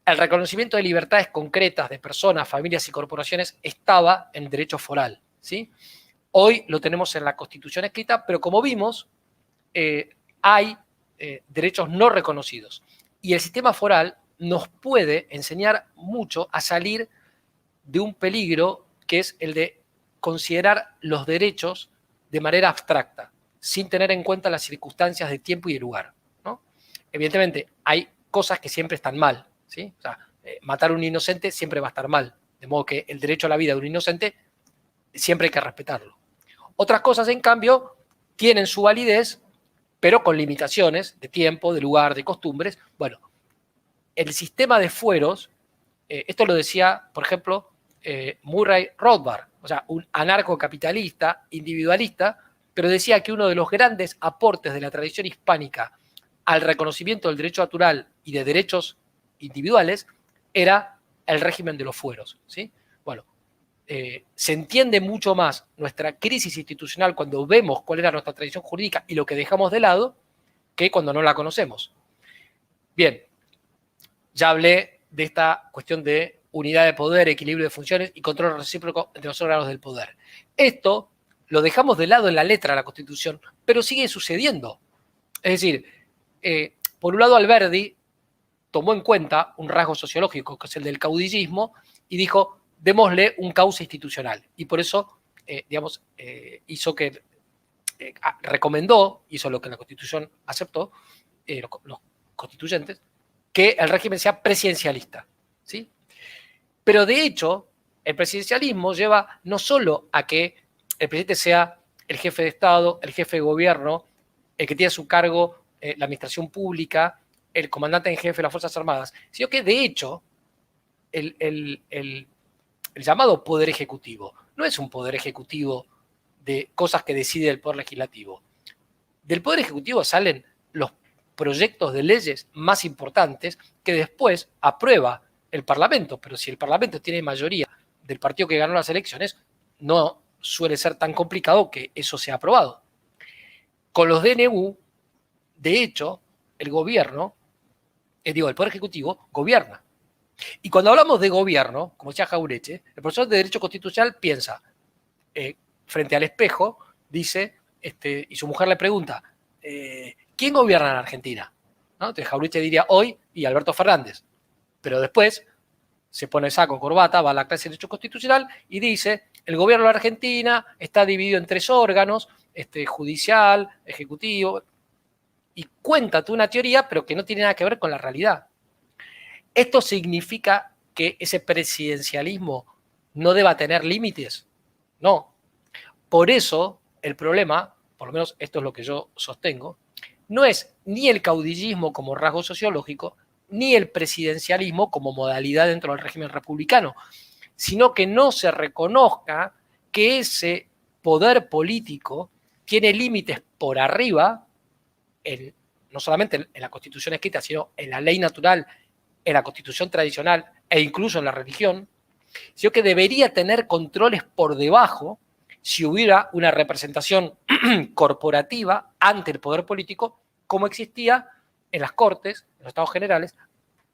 El reconocimiento de libertades concretas de personas, familias y corporaciones estaba en el derecho foral, ¿sí? Hoy lo tenemos en la Constitución escrita, pero como vimos, hay derechos no reconocidos. Y el sistema foral nos puede enseñar mucho a salir de un peligro que es el de considerar los derechos de manera abstracta, sin tener en cuenta las circunstancias de tiempo y de lugar, ¿no? Evidentemente, hay cosas que siempre están mal, ¿sí? O sea, matar a un inocente siempre va a estar mal, de modo que el derecho a la vida de un inocente siempre hay que respetarlo. Otras cosas, en cambio, tienen su validez, pero con limitaciones de tiempo, de lugar, de costumbres. Bueno, el sistema de fueros, esto lo decía, por ejemplo, Murray Rothbard, o sea, un anarcocapitalista, individualista, pero decía que uno de los grandes aportes de la tradición hispánica al reconocimiento del derecho natural y de derechos individuales era el régimen de los fueros, ¿sí? Bueno, se entiende mucho más nuestra crisis institucional cuando vemos cuál era nuestra tradición jurídica y lo que dejamos de lado que cuando no la conocemos. Bien, ya hablé de esta cuestión de unidad de poder, equilibrio de funciones y control recíproco entre los órganos del poder. Esto lo dejamos de lado en la letra de la Constitución, pero sigue sucediendo. Es decir, por un lado Alberdi tomó en cuenta un rasgo sociológico, que es el del caudillismo, y dijo, démosle un cauce institucional. Y por eso, digamos, hizo que, recomendó, hizo lo que la Constitución aceptó, los constituyentes, que el régimen sea presidencialista, ¿sí? Pero de hecho, el presidencialismo lleva no solo a que el presidente sea el jefe de Estado, el jefe de gobierno, el que tiene a su cargo la administración pública, el comandante en jefe de las Fuerzas Armadas, sino que de hecho el llamado poder ejecutivo no es un poder ejecutivo de cosas que decide el poder legislativo. Del poder ejecutivo salen los proyectos de leyes más importantes que después aprueba el Parlamento, pero si el Parlamento tiene mayoría del partido que ganó las elecciones, no suele ser tan complicado que eso sea aprobado. Con los DNU, de hecho, el gobierno, el Poder Ejecutivo, gobierna. Y cuando hablamos de gobierno, como decía Jauretche, el profesor de Derecho Constitucional piensa, frente al espejo, dice, y su mujer le pregunta, ¿quién gobierna en Argentina? ¿No? Entonces Jauretche diría hoy y Alberto Fernández. Pero después se pone saco, corbata, va a la clase de Derecho Constitucional y dice, el gobierno de la Argentina está dividido en 3 órganos, judicial, ejecutivo, y cuéntate una teoría, pero que no tiene nada que ver con la realidad. ¿Esto significa que ese presidencialismo no deba tener límites? No. Por eso el problema, por lo menos esto es lo que yo sostengo, no es ni el caudillismo como rasgo sociológico, ni el presidencialismo como modalidad dentro del régimen republicano, sino que no se reconozca que ese poder político tiene límites por arriba, no solamente en la Constitución escrita, sino en la ley natural, en la Constitución tradicional e incluso en la religión, sino que debería tener controles por debajo si hubiera una representación corporativa ante el poder político, como existía en las Cortes, en los Estados Generales,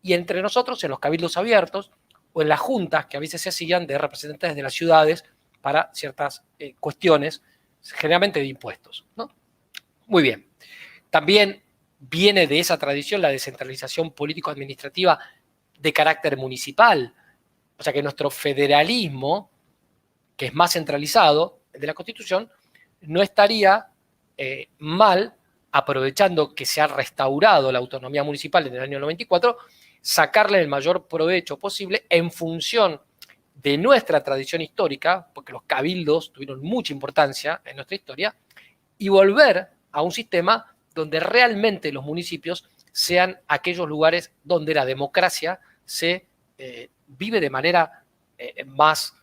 y entre nosotros en los cabildos abiertos o en las juntas que a veces se hacían de representantes de las ciudades para ciertas cuestiones, generalmente de impuestos, ¿no? Muy bien. También viene de esa tradición la descentralización político-administrativa de carácter municipal. O sea que nuestro federalismo, que es más centralizado, el de la Constitución, no estaría mal, aprovechando que se ha restaurado la autonomía municipal en el año 94, sacarle el mayor provecho posible en función de nuestra tradición histórica, porque los cabildos tuvieron mucha importancia en nuestra historia, y volver a un sistema donde realmente los municipios sean aquellos lugares donde la democracia se vive de manera más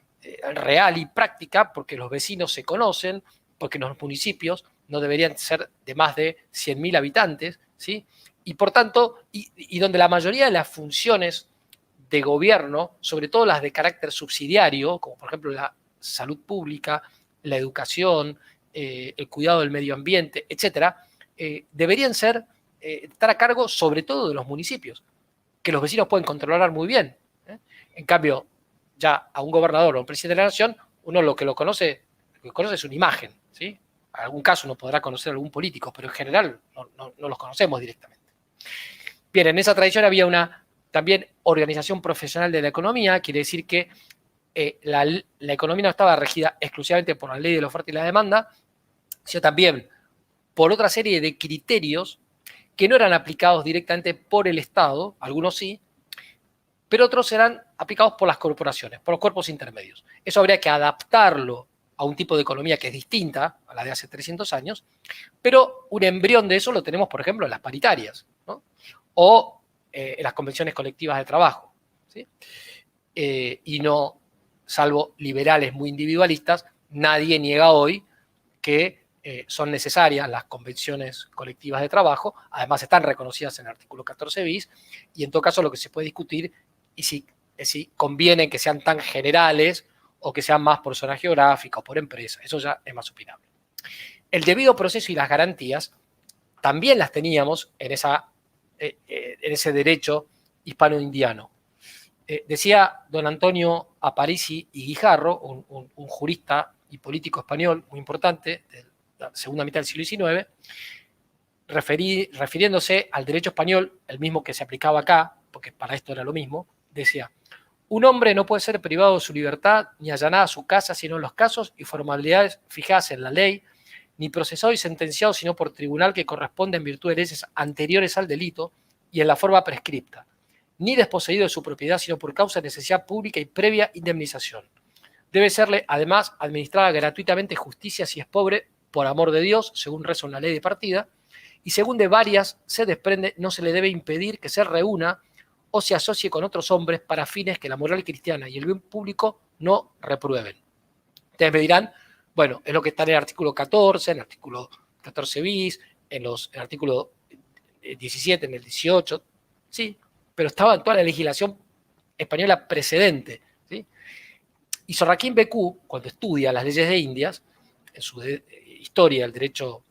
real y práctica, porque los vecinos se conocen, porque los municipios no deberían ser de más de 100.000 habitantes, ¿sí? Y por tanto, y donde la mayoría de las funciones de gobierno, sobre todo las de carácter subsidiario, como por ejemplo la salud pública, la educación, el cuidado del medio ambiente, etcétera, deberían estar a cargo sobre todo de los municipios, que los vecinos pueden controlar muy bien. En cambio, ya a un gobernador o un presidente de la nación, uno lo que conoce es una imagen, ¿sí? En algún caso uno podrá conocer a algún político, pero en general no los conocemos directamente. Bien, en esa tradición había una también organización profesional de la economía, quiere decir que la economía no estaba regida exclusivamente por la ley de la oferta y la demanda, sino también por otra serie de criterios que no eran aplicados directamente por el Estado, algunos sí, pero otros eran aplicados por las corporaciones, por los cuerpos intermedios. Eso habría que adaptarlo a un tipo de economía que es distinta a la de hace 300 años, pero un embrión de eso lo tenemos, por ejemplo, en las paritarias, ¿no? O en las convenciones colectivas de trabajo, ¿sí? Y no, salvo liberales muy individualistas, nadie niega hoy que son necesarias las convenciones colectivas de trabajo, además están reconocidas en el artículo 14 bis, y en todo caso lo que se puede discutir es si conviene que sean tan generales o que sean más por zona geográfica o por empresa, eso ya es más opinable. El debido proceso y las garantías también las teníamos en ese derecho hispano-indiano. Decía don Antonio Aparici y Guijarro, un jurista y político español muy importante de la segunda mitad del siglo XIX, refiriéndose al derecho español, el mismo que se aplicaba acá, porque para esto era lo mismo, decía: un hombre no puede ser privado de su libertad ni allanada su casa sino en los casos y formalidades fijadas en la ley, ni procesado y sentenciado sino por tribunal que corresponde en virtud de leyes anteriores al delito y en la forma prescripta, ni desposeído de su propiedad sino por causa de necesidad pública y previa indemnización. Debe serle, además, administrada gratuitamente justicia si es pobre, por amor de Dios, según reza una ley de partida, y según de varias se desprende, no se le debe impedir que se reúna o se asocie con otros hombres para fines que la moral cristiana y el bien público no reprueben. Ustedes me dirán, bueno, es lo que está en el artículo 14, en el artículo 14 bis, en el artículo 17, en el 18, sí, pero estaba en toda la legislación española precedente, ¿sí? Y Sor Joaquín Becú, cuando estudia las leyes de Indias, en su historia del derecho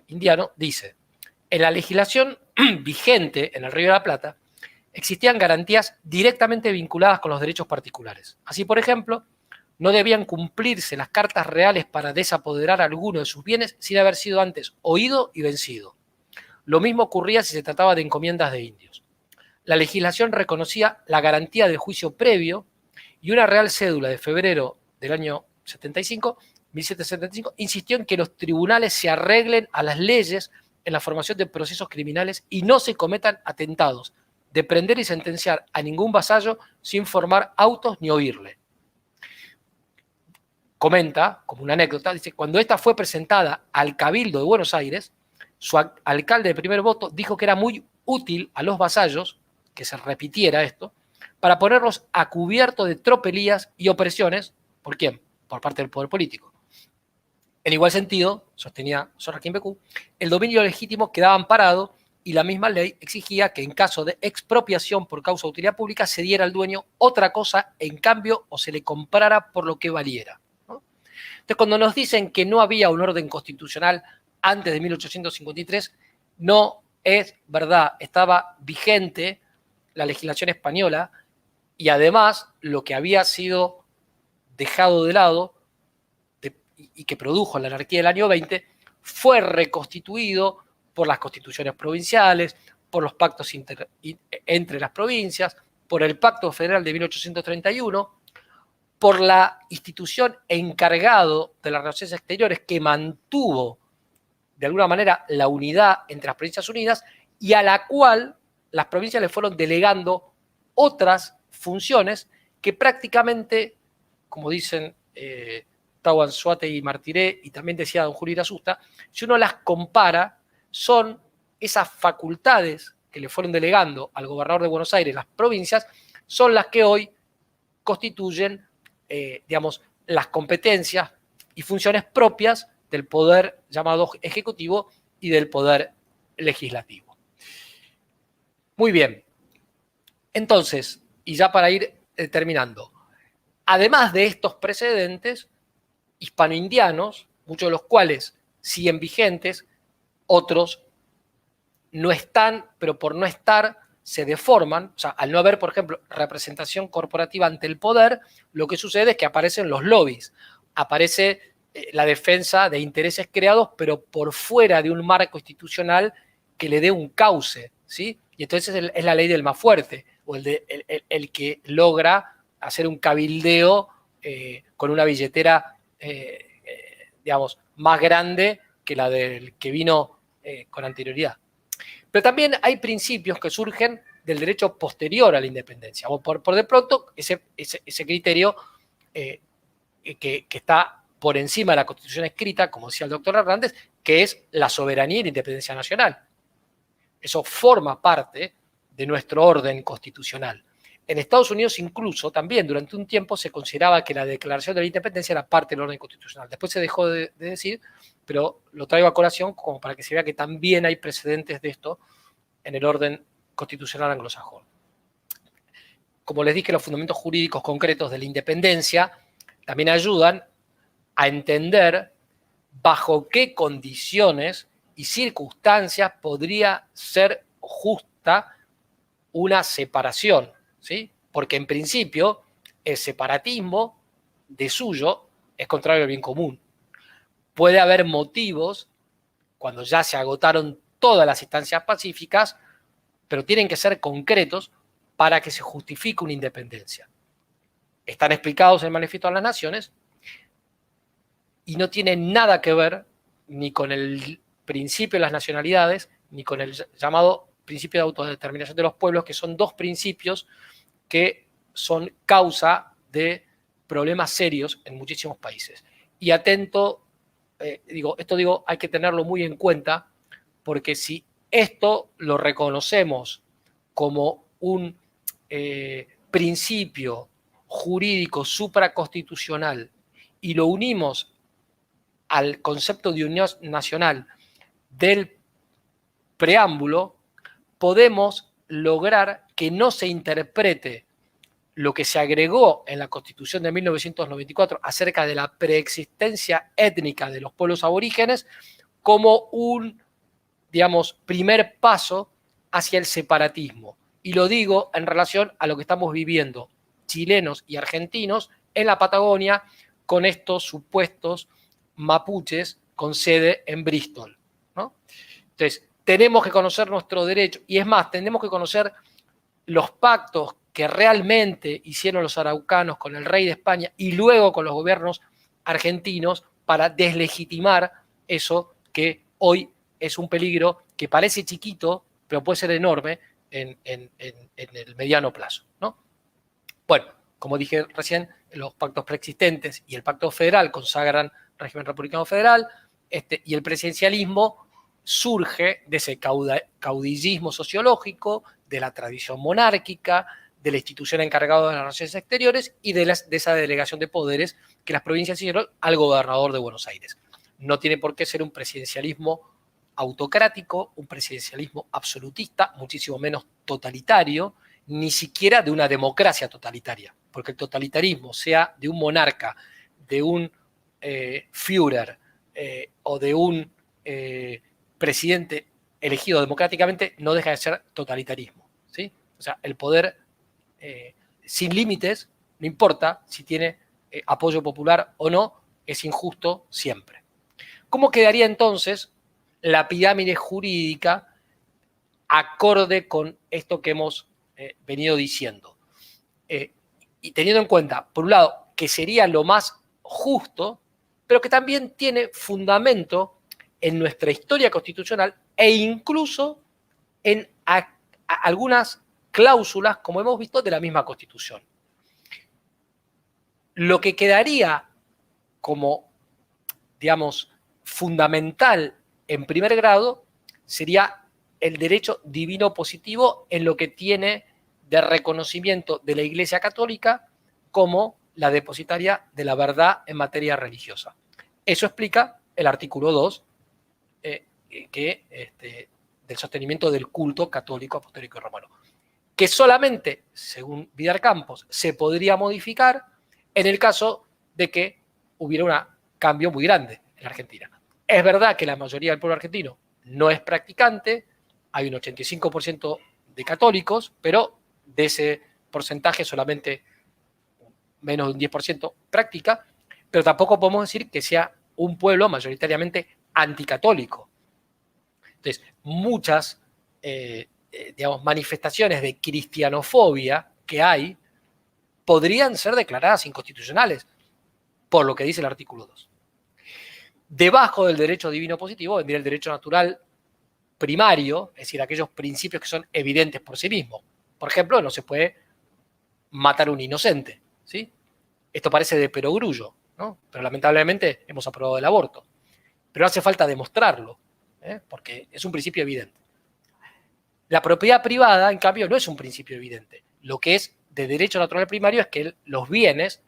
indiano, dice: en la legislación vigente en el Río de la Plata existían garantías directamente vinculadas con los derechos particulares. Así, por ejemplo, no debían cumplirse las cartas reales para desapoderar a alguno de sus bienes sin haber sido antes oído y vencido. Lo mismo ocurría si se trataba de encomiendas de indios. La legislación reconocía la garantía del juicio previo y una real cédula de febrero del año 1775, insistió en que los tribunales se arreglen a las leyes en la formación de procesos criminales y no se cometan atentados de prender y sentenciar a ningún vasallo sin formar autos ni oírle. Comenta, como una anécdota, dice: cuando esta fue presentada al Cabildo de Buenos Aires, su alcalde de primer voto dijo que era muy útil a los vasallos que se repitiera esto, para ponerlos a cubierto de tropelías y opresiones. ¿Por quién? Por parte del poder político. En igual sentido, sostenía Sor Joaquín Becú, el dominio legítimo quedaba amparado y la misma ley exigía que en caso de expropiación por causa de utilidad pública se diera al dueño otra cosa en cambio o se le comprara por lo que valiera, ¿no? Entonces, cuando nos dicen que no había un orden constitucional antes de 1853, no es verdad. Estaba vigente la legislación española y además lo que había sido dejado de lado y que produjo la anarquía del año 20 fue reconstituido por las constituciones provinciales, por los pactos entre las provincias, por el Pacto Federal de 1831, por la institución encargado de las relaciones exteriores que mantuvo de alguna manera la unidad entre las Provincias Unidas y a la cual las provincias le fueron delegando otras funciones que prácticamente, como dicen Tauan Suate y Martiré, y también decía don Julio Irasusta, si uno las compara, son esas facultades que le fueron delegando al gobernador de Buenos Aires las provincias, son las que hoy constituyen, digamos, las competencias y funciones propias del poder llamado ejecutivo y del poder legislativo. Muy bien. Entonces, y ya para ir terminando, además de estos precedentes hispanoindianos, muchos de los cuales siguen vigentes, otros no están, pero por no estar se deforman, o sea, al no haber, por ejemplo, representación corporativa ante el poder, lo que sucede es que aparecen los lobbies, aparece la defensa de intereses creados, pero por fuera de un marco institucional que le dé un cauce, ¿sí? Y entonces es la ley del más fuerte, o el que logra hacer un cabildeo con una billetera, digamos, más grande que la del que vino con anterioridad. Pero también hay principios que surgen del derecho posterior a la independencia, o por de pronto ese criterio que está por encima de la Constitución escrita, como decía el doctor Hernández, que es la soberanía y la independencia nacional. Eso forma parte de nuestro orden constitucional. En Estados Unidos incluso también durante un tiempo se consideraba que la declaración de la independencia era parte del orden constitucional. Después se dejó de decir, pero lo traigo a colación como para que se vea que también hay precedentes de esto en el orden constitucional anglosajón. Como les dije, los fundamentos jurídicos concretos de la independencia también ayudan a entender bajo qué condiciones y circunstancias podría ser justa una separación, ¿sí? Porque en principio el separatismo de suyo es contrario al bien común. Puede haber motivos cuando ya se agotaron todas las instancias pacíficas, pero tienen que ser concretos para que se justifique una independencia. Están explicados en el Manifiesto de las Naciones y no tienen nada que ver ni con el principio de las nacionalidades, ni con el llamado principio de autodeterminación de los pueblos, que son dos principios que son causa de problemas serios en muchísimos países. Y atento, hay que tenerlo muy en cuenta, porque si esto lo reconocemos como un principio jurídico supraconstitucional y lo unimos al concepto de unión nacional del preámbulo, podemos lograr que no se interprete lo que se agregó en la Constitución de 1994 acerca de la preexistencia étnica de los pueblos aborígenes como un, digamos, primer paso hacia el separatismo. Y lo digo en relación a lo que estamos viviendo chilenos y argentinos en la Patagonia con estos supuestos mapuches con sede en Bristol, ¿no? Entonces, tenemos que conocer nuestro derecho, y es más, tenemos que conocer los pactos que realmente hicieron los araucanos con el rey de España y luego con los gobiernos argentinos para deslegitimar eso que hoy es un peligro que parece chiquito, pero puede ser enorme en el mediano plazo, ¿no? Bueno, como dije recién, los pactos preexistentes y el pacto federal consagran régimen republicano federal, y el presidencialismo surge de ese caudillismo sociológico, de la tradición monárquica, de la institución encargada de las relaciones exteriores y de esa delegación de poderes que las provincias hicieron al gobernador de Buenos Aires. No tiene por qué ser un presidencialismo autocrático, un presidencialismo absolutista, muchísimo menos totalitario, ni siquiera de una democracia totalitaria, porque el totalitarismo, sea de un monarca, de un Führer o de un presidente elegido democráticamente, no deja de ser totalitarismo, ¿sí? O sea, el poder sin límites, no importa si tiene apoyo popular o no, es injusto siempre. ¿Cómo quedaría entonces la pirámide jurídica acorde con esto que hemos venido diciendo? y teniendo en cuenta, por un lado, que sería lo más justo, pero que también tiene fundamento en nuestra historia constitucional e incluso en algunas cláusulas, como hemos visto, de la misma Constitución. Lo que quedaría como, digamos, fundamental en primer grado sería el derecho divino positivo en lo que tiene de reconocimiento de la Iglesia Católica como la depositaria de la verdad en materia religiosa. Eso explica el artículo 2 del sostenimiento del culto católico, apostólico y romano, que solamente, según Vidal Campos, se podría modificar en el caso de que hubiera un cambio muy grande en la Argentina. Es verdad que la mayoría del pueblo argentino no es practicante, hay un 85% de católicos, pero de ese porcentaje solamente menos de un 10% practica, pero tampoco podemos decir que sea un pueblo mayoritariamente anticatólico. Entonces, muchas digamos, manifestaciones de cristianofobia que hay podrían ser declaradas inconstitucionales, por lo que dice el artículo 2. Debajo del derecho divino positivo vendría el derecho natural primario, es decir, aquellos principios que son evidentes por sí mismos. Por ejemplo, no se puede matar a un inocente, ¿sí? Esto parece de perogrullo, ¿no? Pero lamentablemente hemos aprobado el aborto. Pero hace falta demostrarlo, porque es un principio evidente. La propiedad privada, en cambio, no es un principio evidente. Lo que es de derecho natural primario es que los bienes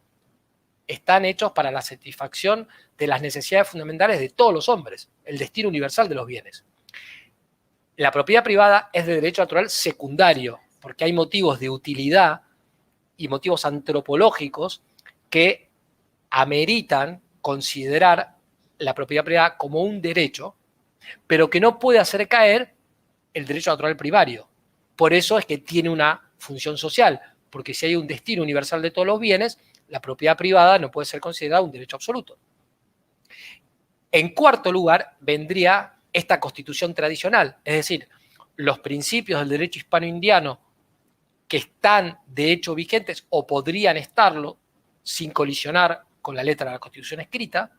están hechos para la satisfacción de las necesidades fundamentales de todos los hombres, el destino universal de los bienes. La propiedad privada es de derecho natural secundario, porque hay motivos de utilidad y motivos antropológicos que ameritan considerar la propiedad privada como un derecho, pero que no puede hacer caer el derecho natural primario. Por eso es que tiene una función social, porque si hay un destino universal de todos los bienes, la propiedad privada no puede ser considerada un derecho absoluto. En cuarto lugar, vendría esta constitución tradicional, es decir, los principios del derecho hispano-indiano que están de hecho vigentes o podrían estarlo sin colisionar con la letra de la Constitución escrita,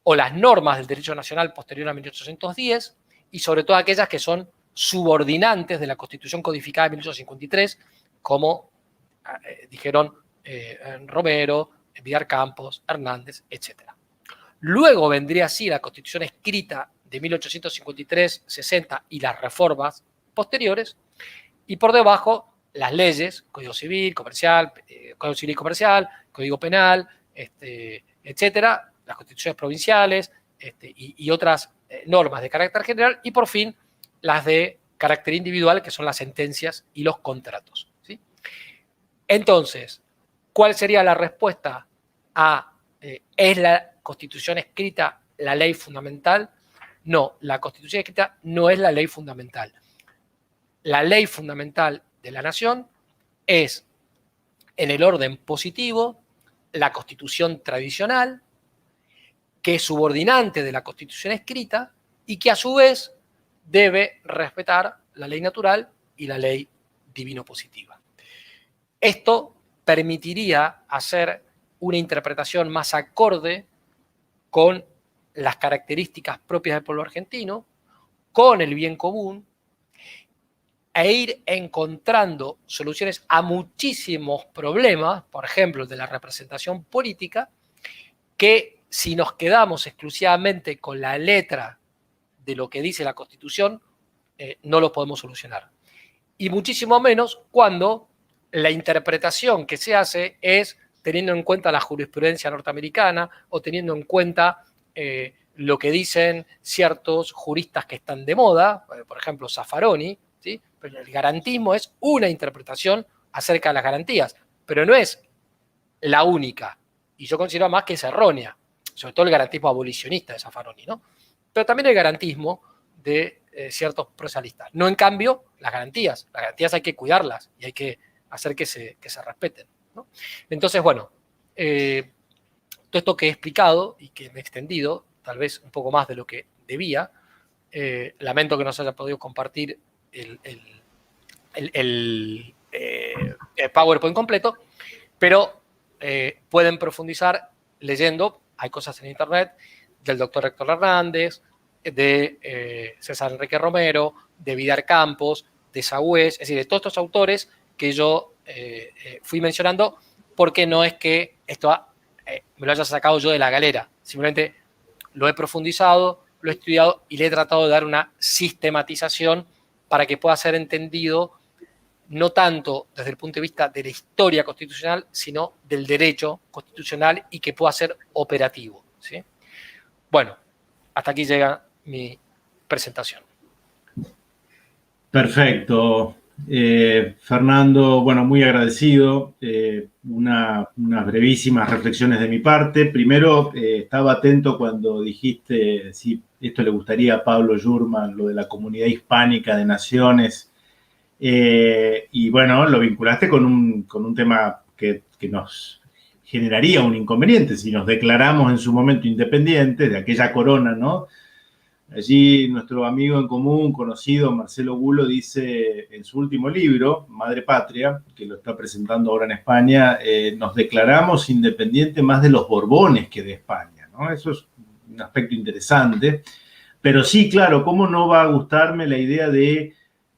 o las normas del derecho nacional posterior a 1810, y sobre todo aquellas que son subordinantes de la Constitución codificada de 1853, como dijeron Romero, Vidal Campos, Hernández, etc. Luego vendría así la Constitución escrita de 1853-60 y las reformas posteriores, y por debajo las leyes, Código Civil, Comercial, Código Civil y Comercial, Código Penal, etcétera, las constituciones provinciales y otras normas de carácter general, y por fin las de carácter individual, que son las sentencias y los contratos, ¿sí? Entonces, ¿cuál sería la respuesta a ¿es la Constitución escrita la ley fundamental? No, la Constitución escrita no es la ley fundamental. La ley fundamental de la nación es, en el orden positivo, la Constitución tradicional, que es subordinante de la Constitución escrita y que a su vez debe respetar la ley natural y la ley divino-positiva. Esto permitiría hacer una interpretación más acorde con las características propias del pueblo argentino, con el bien común, e ir encontrando soluciones a muchísimos problemas, por ejemplo, el de la representación política, que si nos quedamos exclusivamente con la letra de lo que dice la Constitución, no lo podemos solucionar. Y muchísimo menos cuando la interpretación que se hace es teniendo en cuenta la jurisprudencia norteamericana o teniendo en cuenta lo que dicen ciertos juristas que están de moda, por ejemplo, Zaffaroni, ¿sí? Pero el garantismo es una interpretación acerca de las garantías, pero no es la única. Y yo considero más que es errónea, sobre todo el garantismo abolicionista de Zaffaroni, ¿no? Pero también el garantismo de ciertos procesalistas. No, en cambio, las garantías hay que cuidarlas y hay que hacer que se respeten, ¿no? Entonces, bueno, todo esto que he explicado y que me he extendido, tal vez un poco más de lo que debía, lamento que no se haya podido compartir PowerPoint completo, pero pueden profundizar leyendo, hay cosas en internet, del doctor Héctor Hernández, de César Enrique Romero, de Vidar Campos, de Sagüez, es decir, de todos estos autores que yo fui mencionando, porque no es que esto me lo haya sacado yo de la galera, simplemente lo he profundizado, lo he estudiado y le he tratado de dar una sistematización para que pueda ser entendido no tanto desde el punto de vista de la historia constitucional, sino del derecho constitucional y que pueda ser operativo, ¿sí? Bueno, hasta aquí llega mi presentación. Perfecto. Fernando, bueno, muy agradecido. Unas brevísimas reflexiones de mi parte. Primero, estaba atento cuando dijiste si esto le gustaría a Pablo Jurman, lo de la comunidad hispánica de naciones. Y bueno, lo vinculaste con un tema que nos generaría un inconveniente si nos declaramos en su momento independientes de aquella corona, ¿no? Allí nuestro amigo en común, conocido, Marcelo Bulo, dice en su último libro, Madre Patria, que lo está presentando ahora en España, nos declaramos independientes más de los Borbones que de España, ¿no? Eso es un aspecto interesante. Pero sí, claro, ¿cómo no va a gustarme la idea de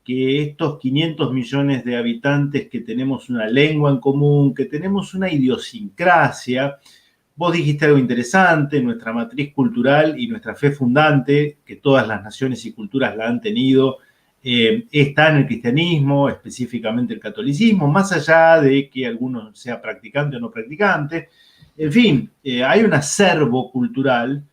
que estos 500 millones de habitantes que tenemos una lengua en común, que tenemos una idiosincrasia? Vos dijiste algo interesante, nuestra matriz cultural y nuestra fe fundante, que todas las naciones y culturas la han tenido, está en el cristianismo, específicamente el catolicismo, más allá de que alguno sea practicante o no practicante. En fin, hay un acervo cultural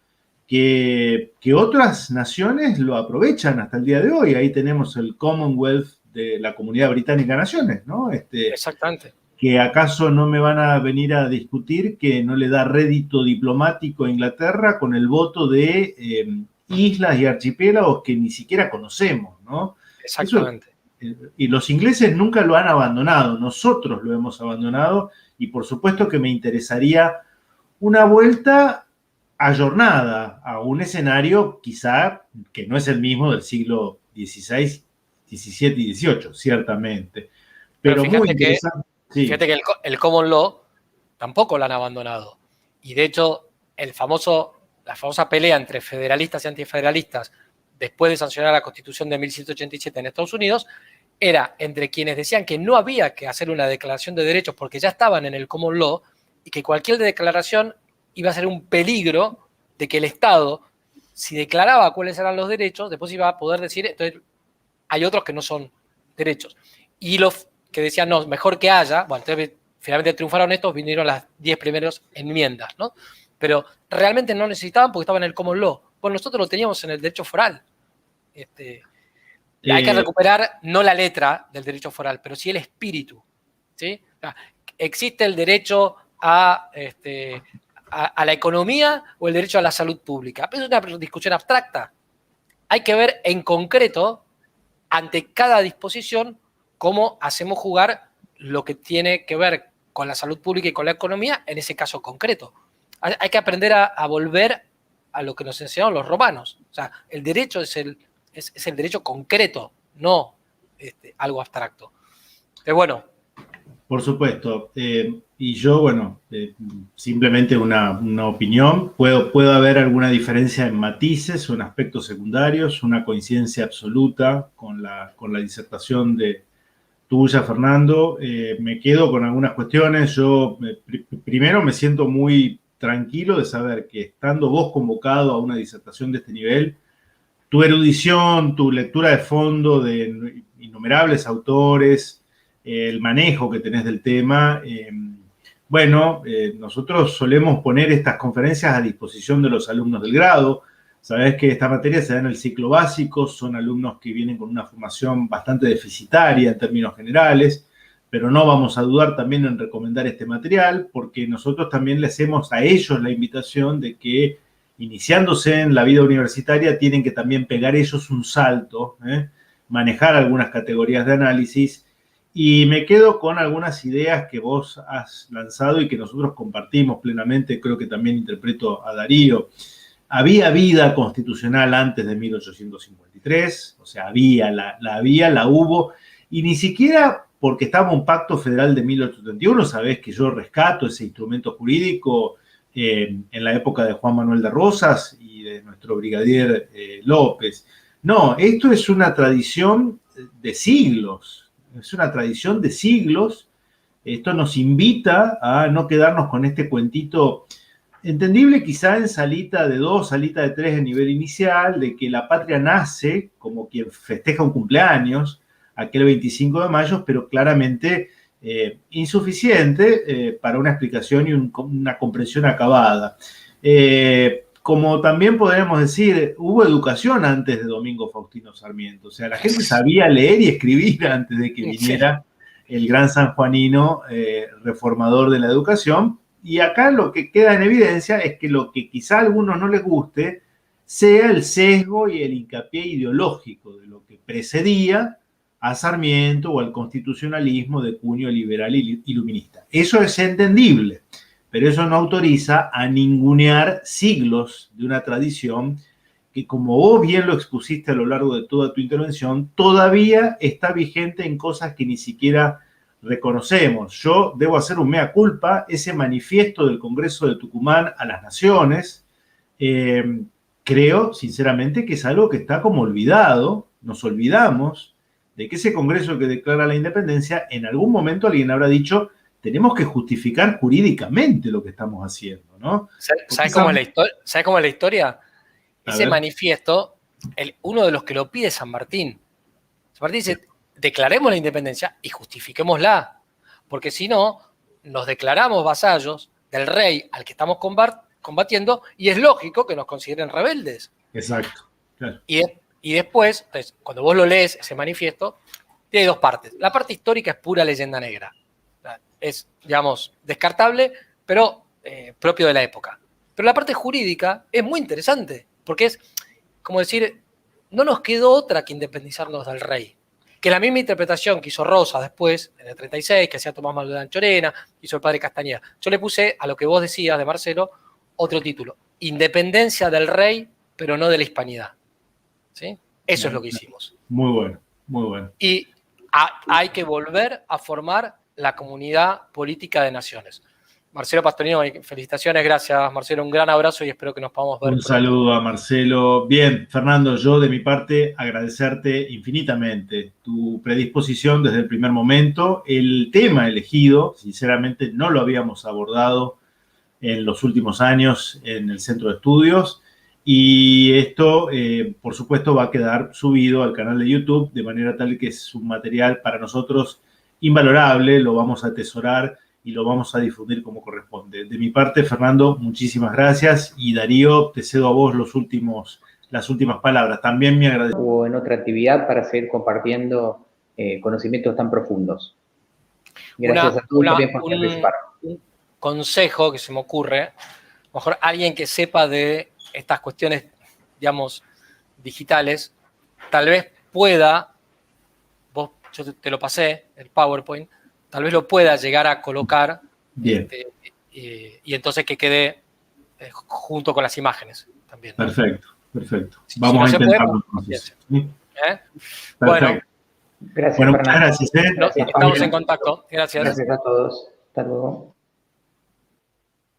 que otras naciones lo aprovechan hasta el día de hoy. Ahí tenemos el Commonwealth de la Comunidad Británica de Naciones, ¿no? Exactamente. Que acaso no me van a venir a discutir que no le da rédito diplomático a Inglaterra con el voto de islas y archipiélagos que ni siquiera conocemos, ¿no? Exactamente. Y los ingleses nunca lo han abandonado, nosotros lo hemos abandonado, y por supuesto que me interesaría una vuelta ayornada a un escenario quizá que no es el mismo del siglo XVI, XVII y XVIII, ciertamente. Pero muy interesante. Sí. Fíjate que el Common Law tampoco lo han abandonado. Y de hecho, la famosa pelea entre federalistas y antifederalistas después de sancionar la Constitución de 1787 en Estados Unidos era entre quienes decían que no había que hacer una declaración de derechos porque ya estaban en el Common Law y que cualquier declaración iba a ser un peligro de que el Estado, si declaraba cuáles eran los derechos, después iba a poder decir, entonces hay otros que no son derechos. Y los que decían, no, mejor que haya, bueno, entonces finalmente triunfaron estos, vinieron las 10 primeras enmiendas, ¿no? Pero realmente no necesitaban porque estaban en el Common Law. Bueno, nosotros lo teníamos en el derecho foral. Hay que recuperar no la letra del derecho foral, pero sí el espíritu, ¿sí? O sea, existe el derecho a la economía o el derecho a la salud pública. Es una discusión abstracta. Hay que ver en concreto, ante cada disposición, cómo hacemos jugar lo que tiene que ver con la salud pública y con la economía en ese caso concreto. Hay que aprender a volver a lo que nos enseñaron los romanos. O sea, el derecho es el derecho concreto, no algo abstracto. Pero bueno. Por supuesto. Y yo, bueno, simplemente una opinión. Puede haber alguna diferencia en matices o en aspectos secundarios, una coincidencia absoluta con la disertación tuya, Fernando. Me quedo con algunas cuestiones. Yo primero me siento muy tranquilo de saber que estando vos convocado a una disertación de este nivel, tu erudición, tu lectura de fondo de innumerables autores, el manejo que tenés del tema, nosotros solemos poner estas conferencias a disposición de los alumnos del grado. Sabés que esta materia se da en el ciclo básico, son alumnos que vienen con una formación bastante deficitaria en términos generales, pero no vamos a dudar también en recomendar este material, porque nosotros también le hacemos a ellos la invitación de que, iniciándose en la vida universitaria, tienen que también pegar ellos un salto, manejar algunas categorías de análisis, y me quedo con algunas ideas que vos has lanzado y que nosotros compartimos plenamente, creo que también interpreto a Darío. Había vida constitucional antes de 1853, o sea, la hubo, y ni siquiera porque estaba un pacto federal de 1871. Sabés que yo rescato ese instrumento jurídico en la época de Juan Manuel de Rosas y de nuestro brigadier López. No, esto es una tradición de siglos, es una tradición de siglos. Esto nos invita a no quedarnos con este cuentito entendible quizá en salita de 2, salita de 3 de nivel inicial, de que la patria nace como quien festeja un cumpleaños, aquel 25 de mayo, pero claramente insuficiente para una explicación y una comprensión acabada. Como también podríamos decir, hubo educación antes de Domingo Faustino Sarmiento, o sea, la gente sabía leer y escribir antes de que viniera el gran sanjuanino reformador de la educación. Y acá lo que queda en evidencia es que lo que quizá a algunos no les guste sea el sesgo y el hincapié ideológico de lo que precedía a Sarmiento o al constitucionalismo de cuño liberal y iluminista. Eso es entendible, pero eso no autoriza a ningunear siglos de una tradición que, como vos bien lo expusiste a lo largo de toda tu intervención, todavía está vigente en cosas que ni siquiera reconocemos. Yo debo hacer un mea culpa. Ese manifiesto del Congreso de Tucumán a las Naciones, creo sinceramente que es algo que está como olvidado. Nos olvidamos de que ese Congreso que declara la independencia, en algún momento alguien habrá dicho, tenemos que justificar jurídicamente lo que estamos haciendo, ¿no? ¿Sabes cómo es la historia? Ese manifiesto, uno de los que lo pide es San Martín. San Martín dice, declaremos la independencia y justifiquémosla, porque si no, nos declaramos vasallos del rey al que estamos combatiendo y es lógico que nos consideren rebeldes. Exacto. Claro. Y después, entonces, cuando vos lo lees, ese manifiesto, tiene dos partes. La parte histórica es pura leyenda negra. Es, digamos, descartable, pero propio de la época. Pero la parte jurídica es muy interesante, porque es, como decir, no nos quedó otra que independizarnos del rey. Que la misma interpretación que hizo Rosas después, en el 36, que hacía Tomás Maldonado Chorena, hizo el padre Castañeda. Yo le puse a lo que vos decías de Marcelo otro título. Independencia del rey, pero no de la hispanidad. ¿Sí? Eso es lo que hicimos. Muy bueno, muy bueno. Y hay que volver a formar la comunidad política de naciones. Marcelo Pastorino, felicitaciones, gracias Marcelo, un gran abrazo y espero que nos podamos ver. Un saludo a Marcelo. Bien, Fernando, yo de mi parte agradecerte infinitamente tu predisposición desde el primer momento. El tema elegido, sinceramente, no lo habíamos abordado en los últimos años en el Centro de Estudios y esto, por supuesto, va a quedar subido al canal de YouTube de manera tal que es un material para nosotros invalorable, lo vamos a atesorar y lo vamos a difundir como corresponde. De mi parte, Fernando, muchísimas gracias. Y Darío, te cedo a vos las últimas palabras. También me agradezco. O en otra actividad para seguir compartiendo conocimientos tan profundos. Gracias a todos también por participar. Un consejo que se me ocurre, a lo mejor alguien que sepa de estas cuestiones, digamos, digitales, tal vez pueda, yo te lo pasé, el PowerPoint, tal vez lo pueda llegar a colocar. Bien. Y entonces que quede junto con las imágenes también. Perfecto, perfecto. Vamos a intentarlo entonces. ¿Sí? Bueno, gracias, bueno, Fernando. gracias. Estamos en contacto. Gracias. Gracias a todos. Hasta luego.